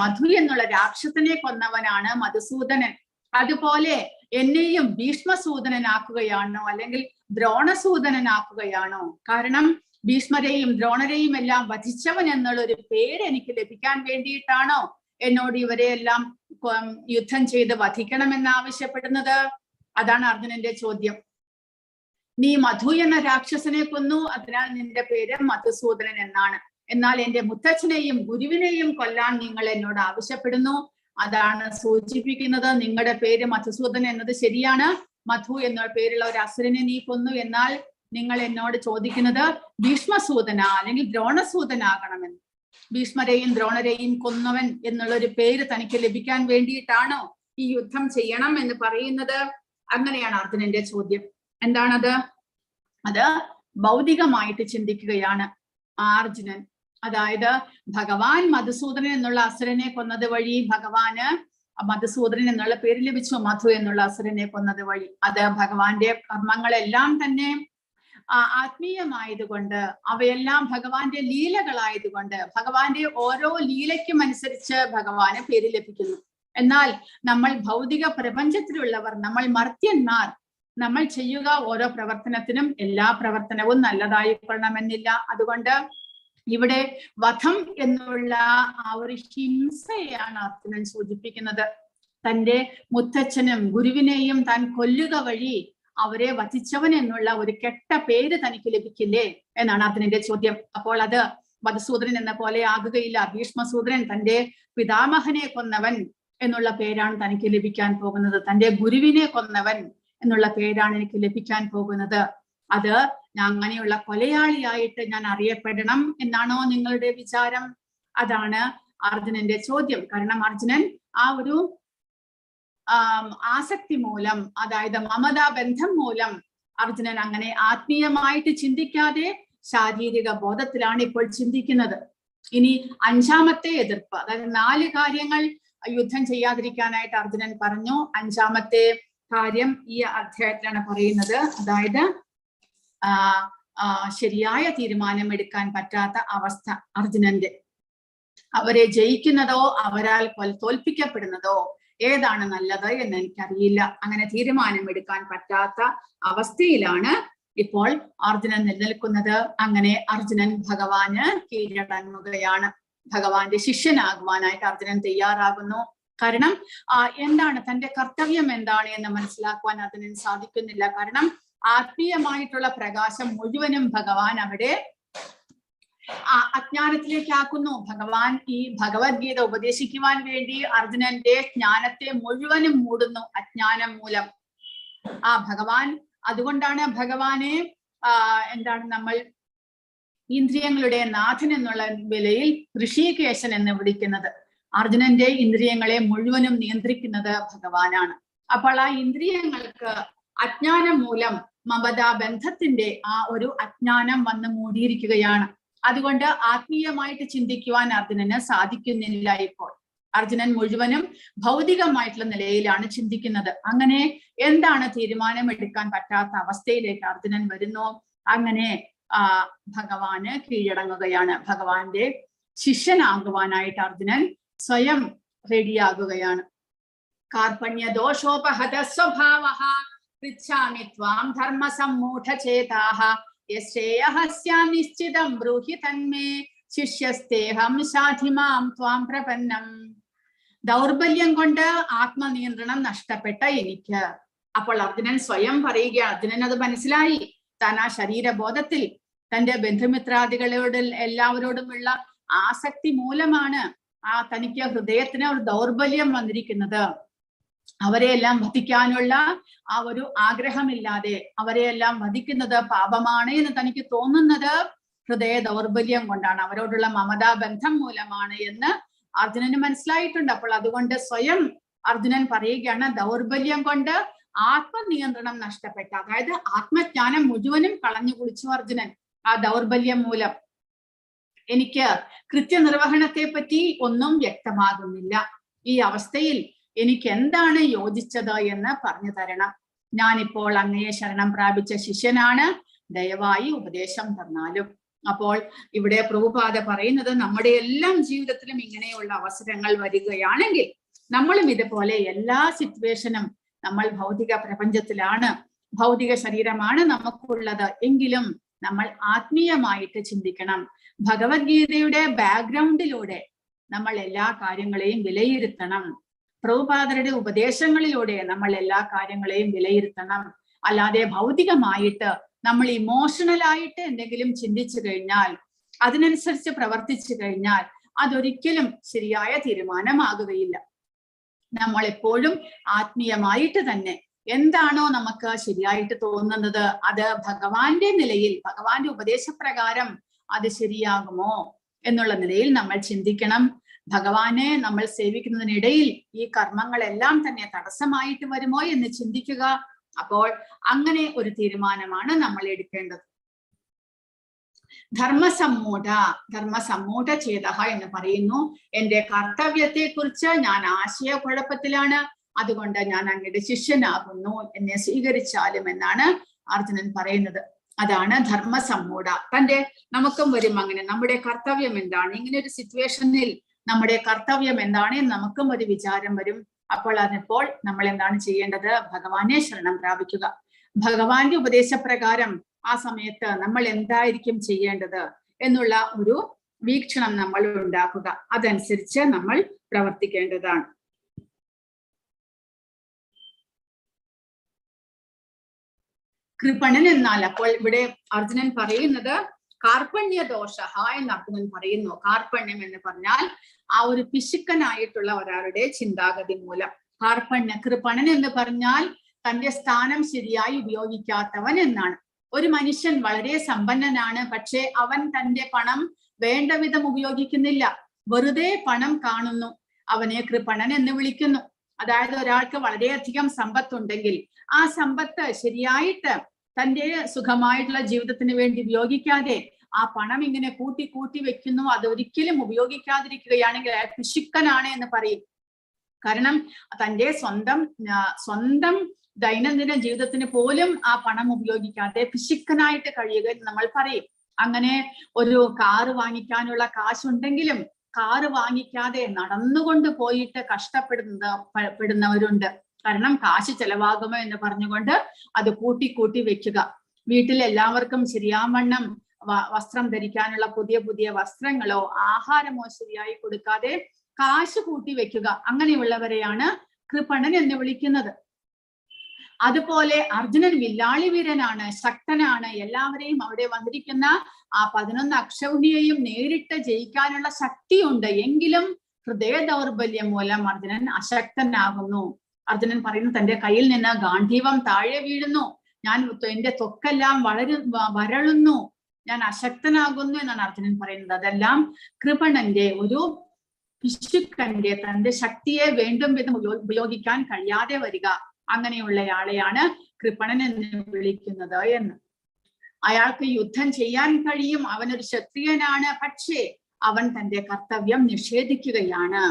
മധു എന്നുള്ള രാക്ഷസനെ കൊന്നവനാണ് മധുസൂദനൻ. അതുപോലെ എന്നെയും ഭീഷ്മസൂദനനാക്കുകയാണോ അല്ലെങ്കിൽ ദ്രോണസൂദനനാക്കുകയാണോ? കാരണം ഭീഷ്മരെയും ദ്രോണരെയും എല്ലാം വധിച്ചവൻ എന്നുള്ള ഒരു പേര് എനിക്ക് ലഭിക്കാൻ വേണ്ടിയിട്ടാണോ എന്നോട് ഇവരെയെല്ലാം യുദ്ധം ചെയ്ത് വധിക്കണമെന്ന് ആവശ്യപ്പെടുന്നത്? അതാണ് അർജുനന്റെ ചോദ്യം. നീ മധു എന്ന രാക്ഷസനെ കൊന്നു, അതിനാൽ നിന്റെ പേര് മധുസൂദനൻ എന്നാണ്. എന്നാൽ എന്റെ മുത്തച്ഛനെയും ഗുരുവിനെയും കൊല്ലാൻ നിങ്ങൾ എന്നോട് ആവശ്യപ്പെടുന്നു. അതാണ് സൂചിപ്പിക്കുന്നത്. നിങ്ങളുടെ പേര് മധുസൂദൻ എന്നത് ശരിയാണ്. മധു എന്ന പേരുള്ള ഒരു അസുരനെ നീ കൊന്നു. എന്നാൽ നിങ്ങൾ എന്നോട് ചോദിക്കുന്നത് ഭീഷ്മസൂദന അല്ലെങ്കിൽ ദ്രോണസൂദനാകണമെന്ന്. ഭീഷ്മരെയും ദ്രോണരെയും കൊന്നവൻ എന്നുള്ള ഒരു പേര് തനിക്ക് ലഭിക്കാൻ വേണ്ടിയിട്ടാണോ ഈ യുദ്ധം ചെയ്യണം എന്ന് പറയുന്നത്? അങ്ങനെയാണ് അർജുനന്റെ ചോദ്യം. എന്താണത്? അത് ഭൗതികമായിട്ട് ചിന്തിക്കുകയാണ് അർജുനൻ. അതായത് ഭഗവാൻ മധുസൂദനൻ എന്നുള്ള അസുരനെ കൊന്നത് വഴി ഭഗവാന് മധുസൂദനൻ എന്നുള്ള പേര് ലഭിച്ചു. മധു എന്നുള്ള അസുരനെ കൊന്നത് വഴി അത് ഭഗവാന്റെ കർമ്മങ്ങളെല്ലാം തന്നെ ആത്മീയമായതുകൊണ്ട്, അവയെല്ലാം ഭഗവാന്റെ ലീലകളായതുകൊണ്ട്, ഭഗവാന്റെ ഓരോ ലീലയ്ക്കും അനുസരിച്ച് ഭഗവാന് പേര് ലഭിക്കുന്നു. എന്നാൽ നമ്മൾ ഭൗതിക പ്രപഞ്ചത്തിലുള്ളവർ, നമ്മൾ മർത്യന്മാർ, നമ്മൾ ചെയ്യുക ഓരോ പ്രവർത്തനത്തിനും എല്ലാ പ്രവർത്തനവും നല്ലതായിക്കൊള്ളണമെന്നില്ല. അതുകൊണ്ട് ഇവിടെ വധം എന്നുള്ള ആ ഒരു ഹിംസയാണ് അർജുനൻ സൂചിപ്പിക്കുന്നത്. തന്റെ മുത്തച്ഛനും ഗുരുവിനെയും താൻ കൊല്ലുക വഴി അവരെ വധിച്ചവൻ എന്നുള്ള ഒരു കെട്ട പേര് തനിക്ക് ലഭിക്കില്ലേ എന്നാണ് അർജുനന്റെ ചോദ്യം. അപ്പോൾ അത് മധുസൂദനൻ എന്ന പോലെ ആകുകയില്ല. ഭീഷ്മസൂദനൻ തന്റെ പിതാമഹനെ കൊന്നവൻ എന്നുള്ള പേരാണ് തനിക്ക് ലഭിക്കാൻ പോകുന്നത്. തന്റെ ഗുരുവിനെ കൊന്നവൻ എന്നുള്ള പേരാണ് എനിക്ക് ലഭിക്കാൻ പോകുന്നത്. അത് അങ്ങനെയുള്ള കൊലയാളിയായിട്ട് ഞാൻ അറിയപ്പെടണം എന്നാണോ നിങ്ങളുടെ വിചാരം? അതാണ് അർജുനന്റെ ചോദ്യം. കാരണം അർജുനൻ ആ ഒരു ആസക്തി മൂലം, അതായത് മമതാ ബന്ധം മൂലം അർജുനൻ അങ്ങനെ ആത്മീയമായിട്ട് ചിന്തിക്കാതെ ശാരീരിക ബോധത്തിലാണ് ഇപ്പോൾ ചിന്തിക്കുന്നത്. ഇനി അഞ്ചാമത്തെ എതിർപ്പ്, അതായത് 4 കാര്യങ്ങൾ യുദ്ധം ചെയ്യാതിരിക്കാനായിട്ട് അർജുനൻ പറഞ്ഞു. അഞ്ചാമത്തെ കാര്യം ഈ അധ്യായത്തിലാണ് പറയുന്നത്. അതായത് ശരിയായ തീരുമാനം എടുക്കാൻ പറ്റാത്ത അവസ്ഥ അർജുനന്റെ. അവരെ ജയിക്കുന്നതോ അവരാൽ തോൽപ്പിക്കപ്പെടുന്നതോ ഏതാണ് നല്ലത് എന്ന് എനിക്കറിയില്ല. അങ്ങനെ തീരുമാനം എടുക്കാൻ പറ്റാത്ത അവസ്ഥയിലാണ് ഇപ്പോൾ അർജുനൻ നിലനിൽക്കുന്നത്. അങ്ങനെ അർജുനൻ ഭഗവാന് കീഴടങ്ങുകയാണ്. ഭഗവാന്റെ ശിഷ്യനാകുവാനായിട്ട് അർജുനൻ തയ്യാറാകുന്നു. കാരണം എന്താണ് തന്റെ കർത്തവ്യം എന്താണ് എന്ന് മനസ്സിലാക്കുവാൻ അർജുനൻ സാധിക്കുന്നില്ല. കാരണം ആത്മീയമായിട്ടുള്ള പ്രകാശം മുഴുവനും ഭഗവാൻ അവിടെ അജ്ഞാനത്തിലേക്ക് ആക്കുന്നു. ഭഗവാൻ ഈ ഭഗവത്ഗീത ഉപദേശിക്കുവാൻ വേണ്ടി അർജുനന്റെ ജ്ഞാനത്തെ മുഴുവനും മൂടുന്നു അജ്ഞാനം മൂലം. ഭഗവാൻ അതുകൊണ്ടാണ് ഭഗവാനെ എന്താണ് നമ്മൾ ഇന്ദ്രിയങ്ങളുടെ നാഥൻ എന്നുള്ള വിലയിൽ ഋഷികേശൻ എന്ന് വിളിക്കുന്നത്. അർജുനന്റെ ഇന്ദ്രിയങ്ങളെ മുഴുവനും നിയന്ത്രിക്കുന്നത് ഭഗവാനാണ്. അപ്പോൾ ആ ഇന്ദ്രിയങ്ങൾക്ക് അജ്ഞാനം മൂലം മമതാ ബന്ധത്തിന്റെ ആ ഒരു അജ്ഞാനം വന്ന് മൂടിയിരിക്കുകയാണ്. അതുകൊണ്ട് ആത്മീയമായിട്ട് ചിന്തിക്കുവാൻ അർജുനന് സാധിക്കുന്നില്ല. ഇപ്പോൾ അർജുനൻ മുഴുവനും ഭൗതികമായിട്ടുള്ള നിലയിലാണ് ചിന്തിക്കുന്നത്. അങ്ങനെ എന്താണ് തീരുമാനമെടുക്കാൻ പറ്റാത്ത അവസ്ഥയിലേക്ക് അർജുനൻ വരുന്നു. അങ്ങനെ ഭഗവാന് കീഴടങ്ങുകയാണ്. ഭഗവാന്റെ ശിഷ്യനാകുവാനായിട്ട് അർജുനൻ സ്വയം റെഡിയാകുകയാണ്. കാർപ്പണ്യ ദോഷോപഹത സ്വഭാവഃ പൃച്ഛാമി ത്വാം ധർമ്മ സമ്മൂഢചേതാഃ യശ്രേയഃസ്യാം നിശ്ചിതം ബ്രൂഹി തന്മേ ശിഷ്യസ്തേഹം ശാധിമാം ത്വാം പ്രപന്നം. ദൗർബല്യം കൊണ്ട് ആത്മനിയന്ത്രണം നഷ്ടപ്പെട്ട എനിക്ക്. അപ്പോൾ അർജുനൻ സ്വയം പറയുക. അർജുനൻ അത് മനസ്സിലായി. താൻ ആ ശരീരബോധത്തിൽ തന്റെ ബന്ധുമിത്രാദികളോട് എല്ലാവരോടുമുള്ള ആസക്തി മൂലമാണ് തനിക്ക് ഹൃദയത്തിന് ഒരു ദൗർബല്യം വന്നിരിക്കുന്നത്. അവരെയെല്ലാം വധിക്കാനുള്ള ആ ഒരു ആഗ്രഹമില്ലാതെ അവരെയെല്ലാം വധിക്കുന്നത് പാപമാണ് എന്ന് തനിക്ക് തോന്നുന്നത് ഹൃദയ ദൗർബല്യം കൊണ്ടാണ്, അവരോടുള്ള മമതാ ബന്ധം മൂലമാണ് എന്ന് അർജുനന് മനസ്സിലായിട്ടുണ്ട്. അപ്പോൾ അതുകൊണ്ട് സ്വയം അർജുനൻ പറയുകയാണ്, ദൗർബല്യം കൊണ്ട് ആത്മനിയന്ത്രണം നഷ്ടപ്പെട്ട, അതായത് ആത്മജ്ഞാനം മുഴുവനും കളഞ്ഞു കുളിച്ചു അർജുനൻ ആ ദൗർബല്യം മൂലം. എനിക്ക് കൃത്യനിർവഹണത്തെ പറ്റി ഒന്നും വ്യക്തമാകുന്നില്ല. ഈ അവസ്ഥയിൽ എനിക്ക് എന്താണ് യോജിച്ചത് എന്ന് പറഞ്ഞു തരണം. ഞാനിപ്പോൾ അങ്ങയെ ശരണം പ്രാപിച്ച ശിഷ്യനാണ്, ദയവായി ഉപദേശം തന്നാലും. അപ്പോൾ ഇവിടെ പ്രഭുപാദ പറയുന്നത്, നമ്മുടെ എല്ലാം ജീവിതത്തിലും ഇങ്ങനെയുള്ള അവസരങ്ങൾ വരികയാണെങ്കിൽ നമ്മളും ഇതുപോലെ എല്ലാ സിറ്റുവേഷനും നമ്മൾ ഭൗതിക പ്രപഞ്ചത്തിലാണ്, ഭൗതിക ശരീരമാണ് നമുക്കുള്ളത് എങ്കിലും നമ്മൾ ആത്മീയമായിട്ട് ചിന്തിക്കണം. ഭഗവത്ഗീതയുടെ ബാക്ക്ഗ്രൗണ്ടിലൂടെ നമ്മൾ എല്ലാ കാര്യങ്ങളെയും വിലയിരുത്തണം. പ്രഭുപാദരുടെ ഉപദേശങ്ങളിലൂടെ നമ്മൾ എല്ലാ കാര്യങ്ങളെയും വിലയിരുത്തണം. അല്ലാതെ ഭൗതികമായിട്ട് നമ്മൾ ഇമോഷണൽ ആയിട്ട് എന്തെങ്കിലും ചിന്തിച്ചു കഴിഞ്ഞാൽ അതിനനുസരിച്ച് പ്രവർത്തിച്ചു കഴിഞ്ഞാൽ അതൊരിക്കലും ശരിയായ തീരുമാനമാകുകയില്ല. നമ്മൾ എപ്പോഴും ആത്മീയമായിട്ട് തന്നെ എന്താണോ നമുക്ക് ശരിയായിട്ട് തോന്നുന്നത് അത് ഭഗവാന്റെ നിലയിൽ, ഭഗവാന്റെ ഉപദേശപ്രകാരം അത് ശരിയാകുമോ എന്നുള്ള നിലയിൽ നമ്മൾ ചിന്തിക്കണം. ഭഗവാനെ നമ്മൾ സേവിക്കുന്നതിനിടയിൽ ഈ കർമ്മങ്ങളെല്ലാം തന്നെ തടസ്സമായിട്ട് വരുമോ എന്ന് ചിന്തിക്കുക. അപ്പോൾ അങ്ങനെ ഒരു തീരുമാനമാണ് നമ്മൾ എടുക്കേണ്ടത്. ധർമ്മസമ്മൂഢ ചേതഃ എന്ന് പറയുന്നു. എന്റെ കർത്തവ്യത്തെ കുറിച്ച് ഞാൻ ആശയക്കുഴപ്പത്തിലാണ്, അതുകൊണ്ട് ഞാൻ അങ്ങയുടെ ശിഷ്യനാകുന്നു, എന്നെ സ്വീകരിച്ചാലും എന്നാണ് അർജുനൻ പറയുന്നത്. അതാണ് ധർമ്മസമ്മൂഢ. നമുക്കും വരും അങ്ങനെ, നമ്മുടെ കർത്തവ്യം എന്താണ്, ഇങ്ങനെ ഒരു സിറ്റുവേഷനിൽ നമ്മുടെ കർത്തവ്യം എന്താണ് എന്ന് നമുക്കും ഒരു വിചാരം വരും. അപ്പോൾ അതിപ്പോൾ നമ്മൾ എന്താണ് ചെയ്യേണ്ടത്? ഭഗവാനെ ശരണം പ്രാപിക്കുക. ഭഗവാന്റെ ഉപദേശപ്രകാരം ആ സമയത്ത് നമ്മൾ എന്തായിരിക്കും ചെയ്യേണ്ടത് എന്നുള്ള ഒരു വീക്ഷണം നമ്മൾ ഉണ്ടാക്കുക. അതനുസരിച്ച് നമ്മൾ പ്രവർത്തിക്കേണ്ടതാണ്. കൃപണൻ എന്നാൽ അപ്പോൾ ഇവിടെ അർജുനൻ പറയുന്നത് കാർപ്പണ്യ ദോഷ എന്ന് അർജുനൻ പറയുന്നു. കാർപ്പണ്യം എന്ന് പറഞ്ഞാൽ ആ ഒരു പിശുക്കനായിട്ടുള്ള ഒരാളുടെ ചിന്താഗതി മൂലം. കൃപണൻ എന്ന് പറഞ്ഞാൽ തന്റെ സ്ഥാനം ശരിയായി ഉപയോഗിക്കാത്തവൻ എന്നാണ്. ഒരു മനുഷ്യൻ വളരെ സമ്പന്നനാണ്, പക്ഷെ അവൻ തന്റെ പണം വേണ്ട വിധം ഉപയോഗിക്കുന്നില്ല, വെറുതെ പണം കാണുന്നു, അവനെ കൃപണൻ എന്ന് വിളിക്കുന്നു. അതായത് ഒരാൾക്ക് വളരെയധികം സമ്പത്തുണ്ടെങ്കിൽ ആ സമ്പത്ത് ശരിയായിട്ട് തന്റെ സുഖമായിട്ടുള്ള ജീവിതത്തിന് വേണ്ടി ഉപയോഗിക്കാതെ ആ പണം ഇങ്ങനെ കൂട്ടി കൂട്ടി വെക്കുന്നു, അതൊരിക്കലും ഉപയോഗിക്കാതിരിക്കുകയാണെങ്കിൽ അയാൾ പിശുക്കനാണ് എന്ന് പറയും. കാരണം തന്റെ സ്വന്തം ദൈനംദിന ജീവിതത്തിന് പോലും ആ പണം ഉപയോഗിക്കാതെ പിശുക്കനായിട്ട് കഴിയുക എന്ന് നമ്മൾ പറയും. അങ്ങനെ ഒരു കാറ് വാങ്ങിക്കാനുള്ള കാശുണ്ടെങ്കിലും കാറ് വാങ്ങിക്കാതെ നടന്നുകൊണ്ട് പോയിട്ട് കഷ്ടപ്പെടുന്നവരുണ്ട്. കാരണം കാശ് ചെലവാകുമോ എന്ന് പറഞ്ഞുകൊണ്ട് അത് കൂട്ടി കൂട്ടി വെക്കുക. വീട്ടിൽ എല്ലാവർക്കും ശരിയാവണ്ണം വസ്ത്രം ധരിക്കാനുള്ള പുതിയ പുതിയ വസ്ത്രങ്ങളോ ആഹാരമോ ശരിയായി കൊടുക്കാതെ കാശ് കൂട്ടി വെക്കുക. അങ്ങനെയുള്ളവരെയാണ് കൃപണൻ എന്ന് വിളിക്കുന്നത്. അതുപോലെ അർജുനൻ വില്ലാളി വീരനാണ്, ശക്തനാണ്, എല്ലാവരെയും അവിടെ വന്നിരിക്കുന്ന ആ 11 അക്ഷൗഹിണിയെയും നേരിട്ട് ജയിക്കാനുള്ള ശക്തിയുണ്ട്. എങ്കിലും ഹൃദയ ദൗർബല്യം മൂലം അർജുനൻ അശക്തനാകുന്നു. അർജുനൻ പറയുന്നു തന്റെ കയ്യിൽ നിന്ന് ഗാന്ധീവം താഴെ വീഴുന്നു, എന്റെ ത്വക്കെല്ലാം വരളുന്നു, ഞാൻ അശക്തനാകുന്നു എന്നാണ് അർജുനൻ പറയുന്നത്. അതെല്ലാം കൃപണന്റെ ഒരു പിശുക്കന്റെ തന്റെ ശക്തിയെ വേണ്ടും വിധം ഉപയോഗിക്കാൻ കഴിയാതെ വരിക, അങ്ങനെയുള്ളയാളെയാണ് കൃപണൻ എന്ന് വിളിക്കുന്നത് എന്ന്. അയാൾക്ക് യുദ്ധം ചെയ്യാൻ കഴിയും, അവനൊരു ക്ഷത്രിയനാണ്, പക്ഷേ അവൻ തന്റെ കർത്തവ്യം നിഷേധിക്കുകയാണ്.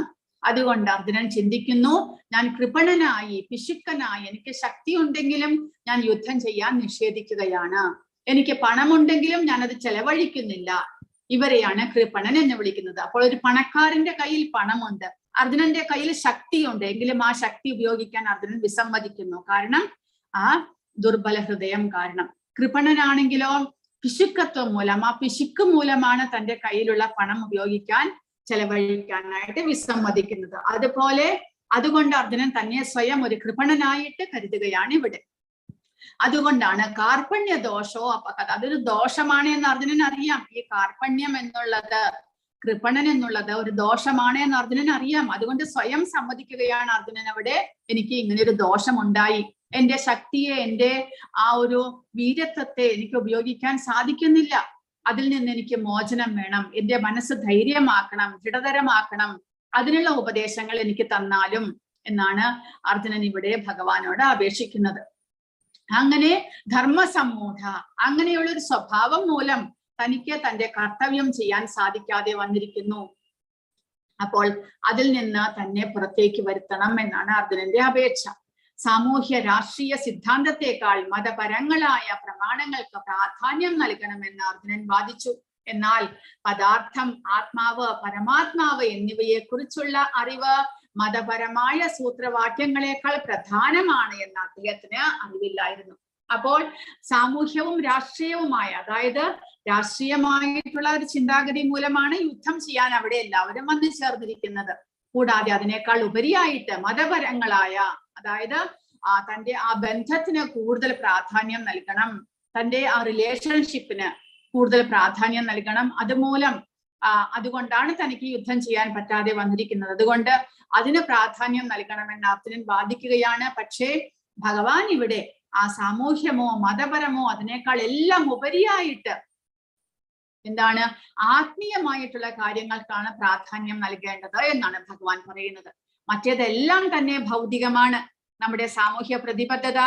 അതുകൊണ്ട് അർജുനൻ ചിന്തിക്കുന്നു, ഞാൻ കൃപണനായി പിശുക്കനായി എനിക്ക് ശക്തി ഉണ്ടെങ്കിലും ഞാൻ യുദ്ധം ചെയ്യാൻ നിഷേധിക്കുകയാണ്, എനിക്ക് പണമുണ്ടെങ്കിലും ഞാനത് ചെലവഴിക്കുന്നില്ല. ഇവരെയാണ് കൃപണൻ എന്ന് വിളിക്കുന്നത്. അപ്പോൾ ഒരു പണക്കാരന്റെ കയ്യിൽ പണമുണ്ട്, അർജുനന്റെ കയ്യിൽ ശക്തിയുണ്ട്, എങ്കിലും ആ ശക്തി ഉപയോഗിക്കാൻ അർജുനൻ വിസമ്മതിക്കുന്നു. കാരണം ആ ദുർബല ഹൃദയം കാരണം. കൃപണനാണെങ്കിലോ പിശുക്കത്വം മൂലം, ആ പിശുക്ക് മൂലമാണ് തന്റെ കയ്യിലുള്ള പണം ഉപയോഗിക്കാൻ ചെലവഴിക്കാനായിട്ട് വിസമ്മതിക്കുന്നത്. അതുകൊണ്ട് അർജുനൻ തന്നെ സ്വയം ഒരു കൃപണനായിട്ട് കരുതുകയാണ് ഇവിടെ. അതുകൊണ്ടാണ് കാർപ്പണ്യ ദോഷോ അപകട, അതൊരു ദോഷമാണ് എന്ന് അർജുനൻ അറിയാം. ഈ കാർപ്പണ്യം എന്നുള്ളത്, കൃപണൻ എന്നുള്ളത് ഒരു ദോഷമാണ് എന്ന് അർജുനൻ അറിയാം. അതുകൊണ്ട് സ്വയം സമ്മതിക്കുകയാണ് അർജുനൻ അവിടെ, എനിക്ക് ഇങ്ങനെ ഒരു ദോഷമുണ്ടായി, എന്റെ ശക്തിയെ, എന്റെ ആ ഒരു വീരത്വത്തെ എനിക്ക് ഉപയോഗിക്കാൻ സാധിക്കുന്നില്ല, അതിൽ നിന്ന് എനിക്ക് മോചനം വേണം, എന്റെ മനസ്സ് ധൈര്യമാക്കണം, ദൃഢതരമാക്കണം, അതിനുള്ള ഉപദേശങ്ങൾ എനിക്ക് തന്നാലും എന്നാണ് അർജുനൻ ഇവിടെ ഭഗവാനോട് അപേക്ഷിക്കുന്നത്. അങ്ങനെ ധർമ്മസമ്മൂഢ, അങ്ങനെയുള്ള ഒരു സ്വഭാവം മൂലം തനിക്ക് തന്റെ കർത്തവ്യം ചെയ്യാൻ സാധിക്കാതെ വന്നിരിക്കുന്നു. അപ്പോൾ അതിൽ നിന്ന് തന്നെ പുറത്തേക്ക് വരുത്തണം എന്നാണ് അർജുനന്റെ അപേക്ഷ. സാമൂഹ്യ രാഷ്ട്രീയ സിദ്ധാന്തത്തെക്കാൾ മതപരങ്ങളായ പ്രമാണങ്ങൾക്ക് പ്രാധാന്യം നൽകണമെന്ന് അർജുനൻ വാദിച്ചു. എന്നാൽ പദാർത്ഥം, ആത്മാവ്, പരമാത്മാവ് എന്നിവയെ കുറിച്ചുള്ള അറിവ് മതപരമായ സൂത്രവാക്യങ്ങളെക്കാൾ പ്രധാനമാണ് എന്ന് അദ്ദേഹത്തിന് അറിവില്ലായിരുന്നു. അപ്പോൾ സാമൂഹ്യവും രാഷ്ട്രീയവുമായ, അതായത് രാഷ്ട്രീയമായിട്ടുള്ള ഒരു ചിന്താഗതി മൂലമാണ് യുദ്ധം ചെയ്യാൻ അവിടെ എല്ലാവരും വന്നു ചേർന്നിരിക്കുന്നത്. കൂടാതെ അതിനേക്കാൾ ഉപരിയായിട്ട് മതപരങ്ങളായ, അതായത് തന്റെ ആ ബന്ധത്തിന് കൂടുതൽ പ്രാധാന്യം നൽകണം, തന്റെ ആ റിലേഷൻഷിപ്പിന് കൂടുതൽ പ്രാധാന്യം നൽകണം. അതുമൂലം അതുകൊണ്ടാണ് തനിക്ക് യുദ്ധം ചെയ്യാൻ പറ്റാതെ വന്നിരിക്കുന്നത്. അതുകൊണ്ട് അതിന് പ്രാധാന്യം നൽകണമെന്ന് അർജുനൻ വാദിക്കുകയാണ്. പക്ഷേ ഭഗവാൻ ഇവിടെ ആ സാമൂഹ്യമോ മതപരമോ അതിനേക്കാൾ എല്ലാം ഉപരിയായിട്ട് എന്താണ്, ആത്മീയമായിട്ടുള്ള കാര്യങ്ങൾക്കാണ് പ്രാധാന്യം നൽകേണ്ടത് എന്നാണ് ഭഗവാൻ പറയുന്നത്. മറ്റേതെല്ലാം തന്നെ ഭൗതികമാണ്. നമ്മുടെ സാമൂഹ്യ പ്രതിബദ്ധത,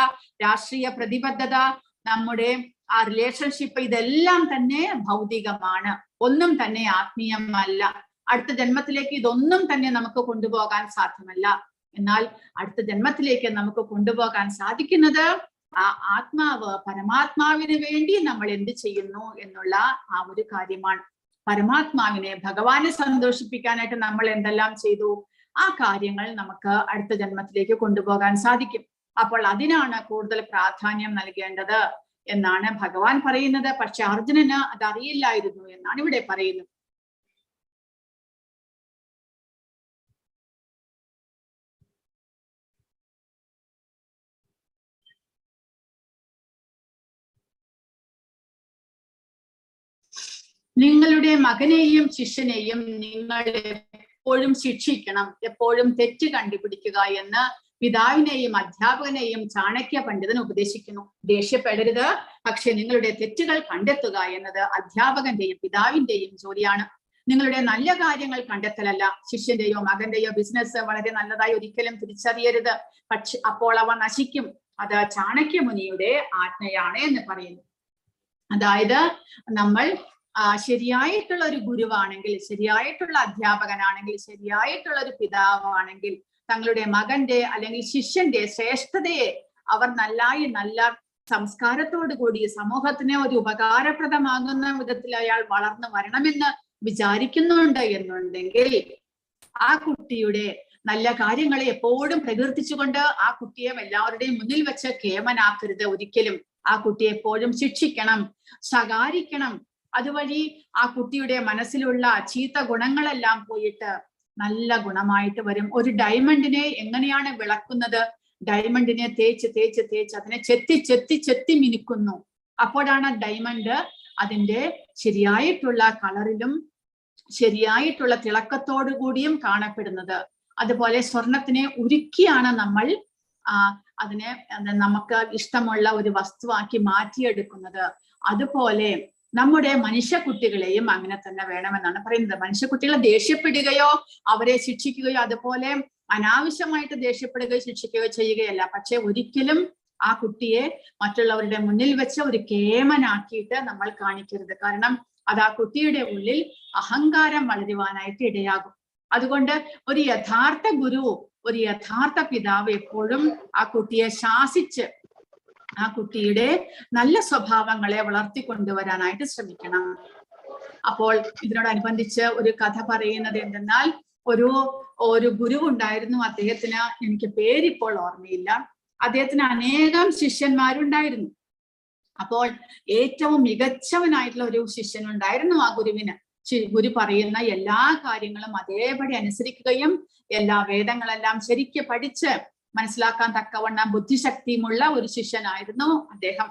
രാഷ്ട്രീയ പ്രതിബദ്ധത, നമ്മുടെ ആ റിലേഷൻഷിപ്പ്, ഇതെല്ലാം തന്നെ ഭൗതികമാണ്. ഒന്നും തന്നെ ആത്മീയമല്ല. അടുത്ത ജന്മത്തിലേക്ക് ഇതൊന്നും തന്നെ നമുക്ക് കൊണ്ടുപോകാൻ സാധ്യമല്ല. എന്നാൽ അടുത്ത ജന്മത്തിലേക്ക് നമുക്ക് കൊണ്ടുപോകാൻ സാധിക്കുന്നത് ആ ആത്മാവ്, പരമാത്മാവിന് വേണ്ടി നമ്മൾ എന്ത് ചെയ്യുന്നു എന്നുള്ള ആ ഒരു കാര്യമാണ്. പരമാത്മാവിനെ, ഭഗവാനെ സന്തോഷിപ്പിക്കാനായിട്ട് നമ്മൾ എന്തെല്ലാം ചെയ്തു, ആ കാര്യങ്ങൾ നമുക്ക് അടുത്ത ജന്മത്തിലേക്ക് കൊണ്ടുപോകാൻ സാധിക്കും. അപ്പോൾ അതിനാണ് കൂടുതൽ പ്രാധാന്യം നൽകേണ്ടത് എന്നാണ് ഭഗവാൻ പറയുന്നത്. പക്ഷെ അർജുനന് അതറിയില്ലായിരുന്നു എന്നാണ് ഇവിടെ പറയുന്നത്. നിങ്ങളുടെ മകനെയും ശിഷ്യനെയും നിങ്ങൾ എപ്പോഴും ശിക്ഷിക്കണം, എപ്പോഴും തെറ്റ് കണ്ടുപിടിക്കുക എന്ന് പിതാവിനെയും അധ്യാപകനെയും ചാണക്യ പണ്ഡിതൻ ഉപദേശിക്കുന്നു. ദേഷ്യപ്പെടരുത്, പക്ഷെ നിങ്ങളുടെ തെറ്റുകൾ കണ്ടെത്തുക എന്നത് അധ്യാപകന്റെയും പിതാവിന്റെയും ജോലിയാണ്. നിങ്ങളുടെ നല്ല കാര്യങ്ങൾ കണ്ടെത്തലല്ല. ശിഷ്യന്റെയോ മകന്റെയോ ബിസിനസ് വളരെ നല്ലതായി ഒരിക്കലും തിരിച്ചറിയരുത്, പക്ഷെ അപ്പോൾ അവ നശിക്കും. അത് ചാണക്യമുനിയുടെ ആജ്ഞയാണ് എന്ന് പറയുന്നു. അതായത് നമ്മൾ ശരിയായിട്ടുള്ള ഒരു ഗുരുവാണെങ്കിൽ, ശരിയായിട്ടുള്ള അധ്യാപകനാണെങ്കിൽ, ശരിയായിട്ടുള്ള ഒരു പിതാവാണെങ്കിൽ തങ്ങളുടെ മകന്റെ അല്ലെങ്കിൽ ശിഷ്യന്റെ ശ്രേഷ്ഠതയെ അവർ നല്ല സംസ്കാരത്തോടു കൂടി സമൂഹത്തിന് ഒരു ഉപകാരപ്രദമാകുന്ന വിധത്തിൽ അയാൾ വളർന്നു വരണമെന്ന് വിചാരിക്കുന്നുണ്ട് എന്നുണ്ടെങ്കിൽ ആ കുട്ടിയുടെ നല്ല കാര്യങ്ങളെ എപ്പോഴും പ്രകീർത്തിച്ചുകൊണ്ട് ആ കുട്ടിയെ എല്ലാവരുടെയും മുന്നിൽ വെച്ച് കേമനാക്കരുത്. ഒരിക്കലും ആ കുട്ടിയെ എപ്പോഴും ശിക്ഷിക്കണം, ശകാരിക്കണം. അതുവഴി ആ കുട്ടിയുടെ മനസ്സിലുള്ള ചീത്ത ഗുണങ്ങളെല്ലാം പോയിട്ട് നല്ല ഗുണമായിട്ട് വരും. ഒരു ഡയമണ്ടിനെ എങ്ങനെയാണ് വിളക്കുന്നത്? ഡയമണ്ടിനെ തേച്ച് അതിനെ ചെത്തി മിനുക്കുന്നു. അപ്പോഴാണ് ഡയമണ്ട് അതിന്റെ ശരിയായിട്ടുള്ള കളറിലും ശരിയായിട്ടുള്ള തിളക്കത്തോടു കൂടിയും കാണപ്പെടുന്നത്. അതുപോലെ സ്വർണത്തിനെ ഉരുക്കിയാണ് നമ്മൾ അതിനെ നമുക്ക് ഇഷ്ടമുള്ള ഒരു വസ്തുവാക്കി മാറ്റിയെടുക്കുന്നത്. അതുപോലെ നമ്മുടെ മനുഷ്യക്കുട്ടികളെയും അങ്ങനെ തന്നെ വേണമെന്നാണ് പറയുന്നത്. മനുഷ്യക്കുട്ടികളെ ദേഷ്യപ്പെടുകയോ അവരെ ശിക്ഷിക്കുകയോ അതുപോലെ അനാവശ്യമായിട്ട് ദേഷ്യപ്പെടുകയോ ശിക്ഷിക്കുകയോ ചെയ്യുകയല്ല. പക്ഷെ ഒരിക്കലും ആ കുട്ടിയെ മറ്റുള്ളവരുടെ മുന്നിൽ വെച്ച് ഒരു കേമനാക്കിയിട്ട് നമ്മൾ കാണിക്കരുത്. കാരണം അത് ആ കുട്ടിയുടെ ഉള്ളിൽ അഹങ്കാരം വളരുവാനായിട്ട് ഇടയാകും. അതുകൊണ്ട് ഒരു യഥാർത്ഥ ഗുരു, ഒരു യഥാർത്ഥ പിതാവ് എപ്പോഴും ആ കുട്ടിയെ ശാസിച്ച് ആ കുട്ടിയുടെ നല്ല സ്വഭാവങ്ങളെ വളർത്തിക്കൊണ്ടുവരാനായിട്ട് ശ്രമിക്കണം. അപ്പോൾ ഇതിനോടനുബന്ധിച്ച് ഒരു കഥ പറയുന്നത് എന്തെന്നാൽ, ഒരു ഗുരു ഉണ്ടായിരുന്നു. അദ്ദേഹത്തിന്, എനിക്ക് പേരിപ്പോൾ ഓർമ്മയില്ല, അദ്ദേഹത്തിന് അനേകം ശിഷ്യന്മാരുണ്ടായിരുന്നു. അപ്പോൾ ഏറ്റവും മികച്ചവനായിട്ടുള്ള ഒരു ശിഷ്യനുണ്ടായിരുന്നു ആ ഗുരുവിന്. ഗുരു പറയുന്ന എല്ലാ കാര്യങ്ങളും അതേപടി അനുസരിക്കുകയും എല്ലാ വേദങ്ങളെല്ലാം ശരിക്ക് പഠിച്ച് മനസ്സിലാക്കാൻ തക്കവണ്ണം ബുദ്ധിശക്തിയുമുള്ള ഒരു ശിഷ്യനായിരുന്നു അദ്ദേഹം.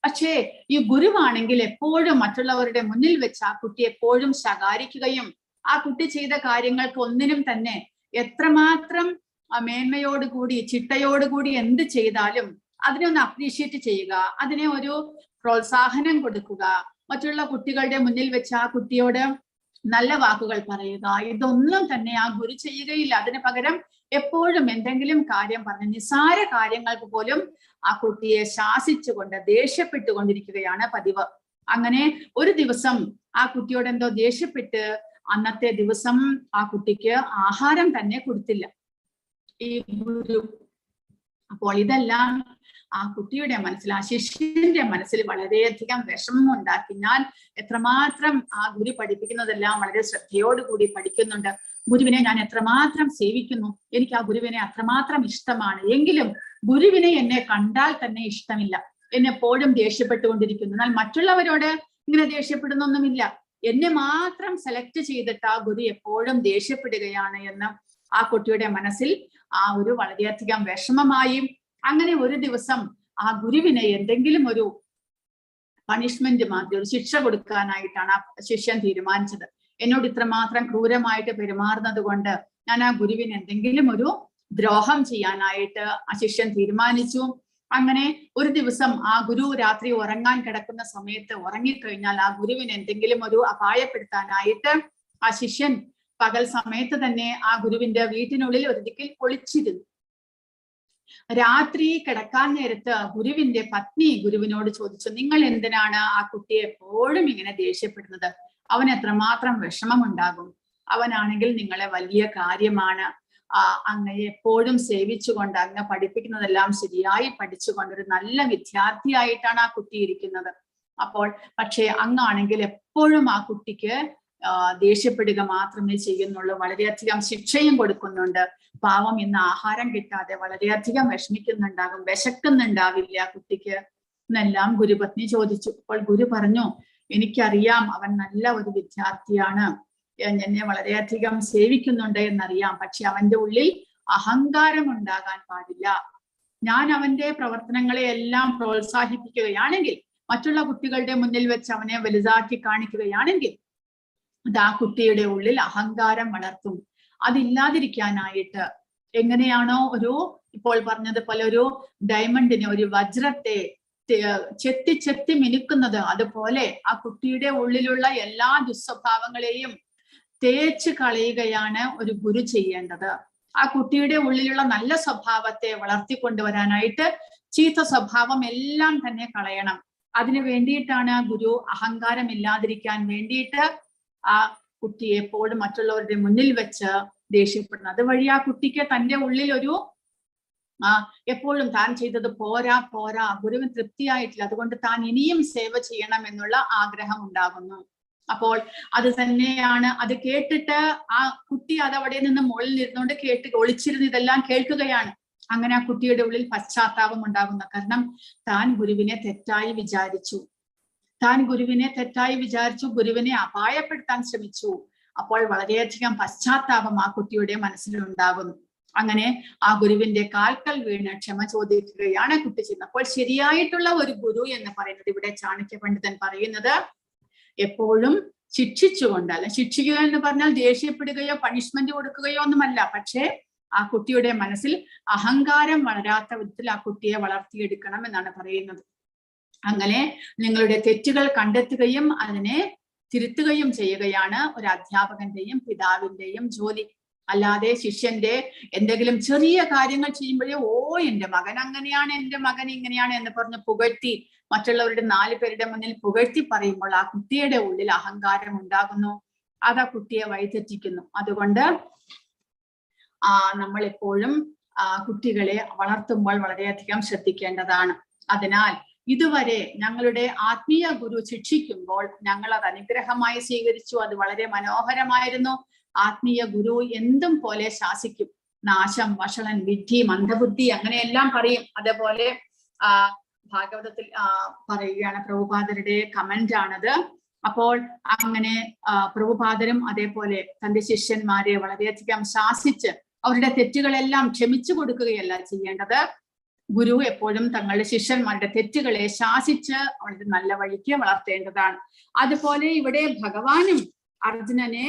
പക്ഷേ ഈ ഗുരുവാണെങ്കിൽ എപ്പോഴും മറ്റുള്ളവരുടെ മുന്നിൽ വെച്ച് ആ കുട്ടി എപ്പോഴും ശകാരിക്കുകയും ആ കുട്ടി ചെയ്ത കാര്യങ്ങൾക്ക് ഒന്നിനും തന്നെ എത്രമാത്രം മേന്മയോടുകൂടി ചിട്ടയോടുകൂടി എന്ത് ചെയ്താലും അതിനെ ഒന്ന് അപ്രീഷിയേറ്റ് ചെയ്യുക, അതിനെ ഒരു പ്രോത്സാഹനം കൊടുക്കുക, മറ്റുള്ള കുട്ടികളുടെ മുന്നിൽ വെച്ച് ആ കുട്ടിയോട് നല്ല വാക്കുകൾ പറയുക, ഇതൊന്നും തന്നെ ആ ഗുരു ചെയ്യുകയില്ല. അതിന് പകരം എപ്പോഴും എന്തെങ്കിലും കാര്യം പറഞ്ഞ് നിസ്സാര കാര്യങ്ങൾക്ക് പോലും ആ കുട്ടിയെ ശാസിച്ചുകൊണ്ട് ദേഷ്യപ്പെട്ടുകൊണ്ടിരിക്കുകയാണ് പതിവ്. അങ്ങനെ ഒരു ദിവസം ആ കുട്ടിയോട് എന്തോ ദേഷ്യപ്പെട്ട് അന്നത്തെ ദിവസം ആ കുട്ടിക്ക് ആഹാരം തന്നെ കൊടുത്തില്ല ഈ ഗുരു. അപ്പോൾ ഇതെല്ലാം ആ കുട്ടിയുടെ മനസ്സിൽ, ആ ശിഷ്യന്റെ മനസ്സിൽ വളരെയധികം വിഷമം ഉണ്ടാക്കി. ഞാൻ എത്രമാത്രം ആ ഗുരു പഠിപ്പിക്കുന്നതെല്ലാം വളരെ ശ്രദ്ധയോടുകൂടി പഠിക്കുന്നുണ്ട്, ഗുരുവിനെ ഞാൻ എത്രമാത്രം സേവിക്കുന്നു, എനിക്ക് ആ ഗുരുവിനെ അത്രമാത്രം ഇഷ്ടമാണ്, എങ്കിലും ഗുരുവിനെ എന്നെ കണ്ടാൽ തന്നെ ഇഷ്ടമില്ല, എന്നെപ്പോഴും ദേഷ്യപ്പെട്ടുകൊണ്ടിരിക്കുന്നു. എന്നാൽ മറ്റുള്ളവരോട് ഇങ്ങനെ ദേഷ്യപ്പെടുന്നൊന്നുമില്ല, എന്നെ മാത്രം സെലക്ട് ചെയ്തിട്ട് ആ ഗുരു എപ്പോഴും ദേഷ്യപ്പെടുകയാണ് എന്ന് ആ കുട്ടിയുടെ മനസ്സിൽ ആ ഒരു വളരെയധികം വിഷമമായി. അങ്ങനെ ഒരു ദിവസം ആ ഗുരുവിനെ എന്തെങ്കിലും ഒരു പണിഷ്മെന്റ് മാറ്റി ഒരു ശിക്ഷ കൊടുക്കാനായിട്ടാണ് ആ ശിഷ്യൻ തീരുമാനിച്ചത്. എന്നോട് ഇത്രമാത്രം ക്രൂരമായിട്ട് പെരുമാറുന്നത് കൊണ്ട് ഞാൻ ആ ഗുരുവിന് എന്തെങ്കിലും ഒരു ദ്രോഹം ചെയ്യാനായിട്ട് ആ ശിഷ്യൻ തീരുമാനിച്ചു. അങ്ങനെ ഒരു ദിവസം ആ ഗുരു രാത്രി ഉറങ്ങാൻ കിടക്കുന്ന സമയത്ത് ഉറങ്ങിക്കഴിഞ്ഞാൽ ആ ഗുരുവിന് എന്തെങ്കിലും ഒരു അപായപ്പെടുത്താനായിട്ട് ആ ശിഷ്യൻ പകൽ സമയത്ത് തന്നെ ആ ഗുരുവിന്റെ വീട്ടിനുള്ളിൽ ഒരു ദിക്കിൽ ഒളിച്ചിരുന്നു. രാത്രി കിടക്കാൻ നേരത്ത് ഗുരുവിന്റെ പത്നി ഗുരുവിനോട് ചോദിച്ചു, നിങ്ങൾ എന്തിനാണ് ആ കുട്ടിയെ എപ്പോഴും ഇങ്ങനെ ദേഷ്യപ്പെടുന്നത്? അവൻ എത്രമാത്രം വിഷമമുണ്ടാകും. അവനാണെങ്കിൽ നിങ്ങളെ വലിയ കാര്യമാണ്, അങ്ങ് എപ്പോഴും സേവിച്ചുകൊണ്ട് അങ്ങ് പഠിപ്പിക്കുന്നതെല്ലാം ശരിയായി പഠിച്ചുകൊണ്ട് ഒരു നല്ല വിദ്യാർത്ഥിയായിട്ടാണ് ആ കുട്ടി ഇരിക്കുന്നത്. അപ്പോൾ പക്ഷേ അങ്ങാണെങ്കിൽ എപ്പോഴും ആ കുട്ടിക്ക് ദേഷ്യപ്പെടുക മാത്രമേ ചെയ്യുന്നുള്ളൂ, വളരെയധികം ശിക്ഷയും കൊടുക്കുന്നുണ്ട്. പാവം ഇന്ന് ആഹാരം കിട്ടാതെ വളരെയധികം വിഷമിക്കുന്നുണ്ടാകും, വിശക്കുന്നുണ്ടാവില്ല കുട്ടിക്ക് എന്നെല്ലാം ഗുരുപത്നി ചോദിച്ചു. അപ്പോൾ ഗുരു പറഞ്ഞു, എനിക്കറിയാം അവൻ നല്ല ഒരു വിദ്യാർത്ഥിയാണ്, എന്നെ വളരെയധികം സേവിക്കുന്നുണ്ട് എന്നറിയാം. പക്ഷെ അവന്റെ ഉള്ളിൽ അഹങ്കാരം ഉണ്ടാകാൻ പാടില്ല. ഞാൻ അവന്റെ പ്രവർത്തനങ്ങളെ എല്ലാം പ്രോത്സാഹിപ്പിക്കുകയാണെങ്കിൽ, മറ്റുള്ള കുട്ടികളുടെ മുന്നിൽ വെച്ച് അവനെ വലുതാക്കി കാണിക്കുകയാണെങ്കിൽ അത് ആ കുട്ടിയുടെ ഉള്ളിൽ അഹങ്കാരം വളർത്തും. അതില്ലാതിരിക്കാനായിട്ട് എങ്ങനെയാണോ ഇപ്പോൾ പറഞ്ഞതുപോലെ ഒരു ഡയമണ്ടിനെ, ഒരു വജ്രത്തെ ചെത്തി ചെത്തി മിനുക്കുന്നത്, അതുപോലെ ആ കുട്ടിയുടെ ഉള്ളിലുള്ള എല്ലാ ദുസ്വഭാവങ്ങളെയും തേച്ച് കളയുകയാണ് ഒരു ഗുരു ചെയ്യേണ്ടത്. ആ കുട്ടിയുടെ ഉള്ളിലുള്ള നല്ല സ്വഭാവത്തെ വളർത്തിക്കൊണ്ടുവരാനായിട്ട് ചീത്ത സ്വഭാവം എല്ലാം തന്നെ കളയണം. അതിനു വേണ്ടിയിട്ടാണ് ഗുരു അഹങ്കാരമില്ലാതിരിക്കാൻ വേണ്ടിയിട്ട് ആ കുട്ടിയെ എപ്പോഴും മറ്റുള്ളവരുടെ മുന്നിൽ വെച്ച് ദേഷ്യപ്പെടുന്നത്. അതുവഴി ആ കുട്ടിക്ക് തന്റെ ഉള്ളിൽ എപ്പോഴും താൻ ചെയ്തത് പോരാ, ഗുരുവിന് തൃപ്തിയായിട്ടില്ല, അതുകൊണ്ട് താൻ ഇനിയും സേവ ചെയ്യണം എന്നുള്ള ആഗ്രഹം ഉണ്ടാകുന്നു. അപ്പോൾ അത് തന്നെയാണ്, അത് കേട്ടിട്ട് ആ കുട്ടി അതവിടെ നിന്ന് മുകളിൽ ഇരുന്നുകൊണ്ട് ഒളിച്ചിരുന്ന് ഇതെല്ലാം കേൾക്കുകയാണ്. അങ്ങനെ ആ കുട്ടിയുടെ ഉള്ളിൽ പശ്ചാത്താപം ഉണ്ടാകുന്നു. കാരണം താൻ ഗുരുവിനെ തെറ്റായി വിചാരിച്ചു, ഗുരുവിനെ അപായപ്പെടുത്താൻ ശ്രമിച്ചു. അപ്പോൾ വളരെയധികം പശ്ചാത്താപം ആ കുട്ടിയുടെ മനസ്സിലുണ്ടാകുന്നു. അങ്ങനെ ആ ഗുരുവിന്റെ കാൽക്കൽ വീണ് ക്ഷമ ചോദിക്കുകയാണ് കുട്ടി ചെയ്യുന്നത്. അപ്പോൾ ശരിയായിട്ടുള്ള ഒരു ഗുരു എന്ന് പറയുന്നത്, ഇവിടെ ചാണക്യ പണ്ഡിതൻ പറയുന്നത്, എപ്പോഴും ശിക്ഷിച്ചുകൊണ്ടല്ല, ശിക്ഷിക്കുക എന്ന് പറഞ്ഞാൽ ദേഷ്യപ്പെടുകയോ പണിഷ്മെന്റ് കൊടുക്കുകയോ ഒന്നുമല്ല, പക്ഷേ ആ കുട്ടിയുടെ മനസ്സിൽ അഹങ്കാരം വളരാത്ത വിധത്തിൽ ആ കുട്ടിയെ വളർത്തിയെടുക്കണം എന്നാണ് പറയുന്നത്. അങ്ങനെ നിങ്ങളുടെ തെറ്റുകൾ കണ്ടെത്തുകയും അതിനെ തിരുത്തുകയും ചെയ്യുകയാണ് ഒരു അധ്യാപകന്റെയും പിതാവിന്റെയും ജോലി. അല്ലാതെ ശിഷ്യന്റെ എന്തെങ്കിലും ചെറിയ കാര്യങ്ങൾ ചെയ്യുമ്പോഴേ എന്റെ മകൻ അങ്ങനെയാണ്, എന്റെ മകൻ ഇങ്ങനെയാണ് എന്ന് പറഞ്ഞ് പുകഴ്ത്തി മറ്റുള്ളവരുടെ 4 പേരുടെ മുന്നിൽ പുകഴ്ത്തി പറയുമ്പോൾ ആ കുട്ടിയുടെ ഉള്ളിൽ അഹങ്കാരം ഉണ്ടാകുന്നു. അത് ആ കുട്ടിയെ വഴിതെറ്റിക്കുന്നു. അതുകൊണ്ട് നമ്മൾ എപ്പോഴും കുട്ടികളെ വളർത്തുമ്പോൾ വളരെയധികം ശ്രദ്ധിക്കേണ്ടതാണ്. അതിനാൽ ഇതുവരെ ഞങ്ങളുടെ ആത്മീയ ഗുരു ശിക്ഷിക്കുമ്പോൾ ഞങ്ങൾ അത് അനുഗ്രഹമായി സ്വീകരിച്ചു. അത് വളരെ മനോഹരമായിരുന്നു. ആത്മീയ ഗുരു എന്തും പോലെ ശാസിക്കും. നാശം, വഷളൻ, വിഡ്ഢി, മന്ദബുദ്ധി അങ്ങനെയെല്ലാം പറയും. അതേപോലെ ഭാഗവതത്തിൽ പറയുകയാണ്, പ്രഭുപാദരുടെ കമന്റ് ആണത്. അപ്പോൾ അങ്ങനെ പ്രഭുപാദരും അതേപോലെ തന്റെ ശിഷ്യന്മാരെ വളരെയധികം ശാസിച്ച് അവരുടെ തെറ്റുകളെല്ലാം ക്ഷമിച്ചു കൊടുക്കുകയല്ല ചെയ്യേണ്ടത്. ഗുരു എപ്പോഴും തങ്ങളുടെ ശിഷ്യന്മാരുടെ തെറ്റുകളെ ശാസിച്ച് അവരുടെ നല്ല വഴിക്ക് വളർത്തേണ്ടതാണ്. അതുപോലെ ഇവിടെ ഭഗവാനും അർജുനനെ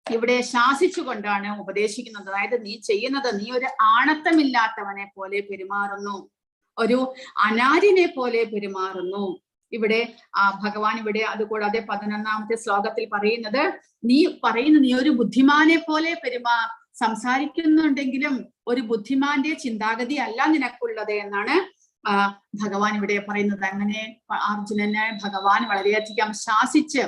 ഇവിടെ ശാസിച്ചുകൊണ്ടാണ് ഉപദേശിക്കുന്നത്. അതായത് നീ ചെയ്യുന്നത്, നീ ഒരു ആണത്തമില്ലാത്തവനെ പോലെ പെരുമാറുന്നു, ഒരു അനാരിനെ പോലെ പെരുമാറുന്നു. ഇവിടെ ഭഗവാൻ ഇവിടെ അതുകൂടാതെ 11ാമത്തെ ശ്ലോകത്തിൽ പറയുന്നത്, നീ ഒരു ബുദ്ധിമാനെ പോലെ സംസാരിക്കുന്നുണ്ടെങ്കിലും ഒരു ബുദ്ധിമാന്റെ ചിന്താഗതി അല്ല നിനക്കുള്ളത് എന്നാണ് ഭഗവാൻ ഇവിടെ പറയുന്നത്. അങ്ങനെ അർജുനനെ ഭഗവാൻ വളരെയധികം ശാസിച്ച്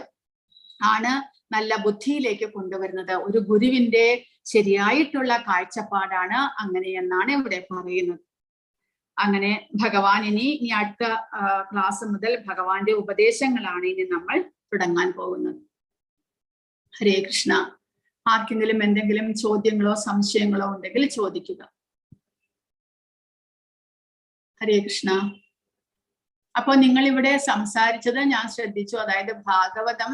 ആണ് നല്ല ബുദ്ധിയിലേക്ക് കൊണ്ടുവരുന്നത്. ഒരു ഗുരുവിന്റെ ശരിയായിട്ടുള്ള കാഴ്ചപ്പാടാണ് അങ്ങനെയെന്നാണ് ഇവിടെ പറയുന്നത്. അങ്ങനെ ഭഗവാൻ ഇനി അടുത്ത ക്ലാസ് മുതൽ ഭഗവാന്റെ ഉപദേശങ്ങളാണ് ഇനി നമ്മൾ തുടങ്ങാൻ പോകുന്നത്. ഹരേ കൃഷ്ണ. ആർക്കെങ്കിലും എന്തെങ്കിലും ചോദ്യങ്ങളോ സംശയങ്ങളോ ഉണ്ടെങ്കിൽ ചോദിക്കുക. ഹരേ കൃഷ്ണ. അപ്പൊ നിങ്ങൾ ഇവിടെ സംസാരിച്ചത് ഞാൻ ശ്രദ്ധിച്ചു. അതായത് ഭാഗവതം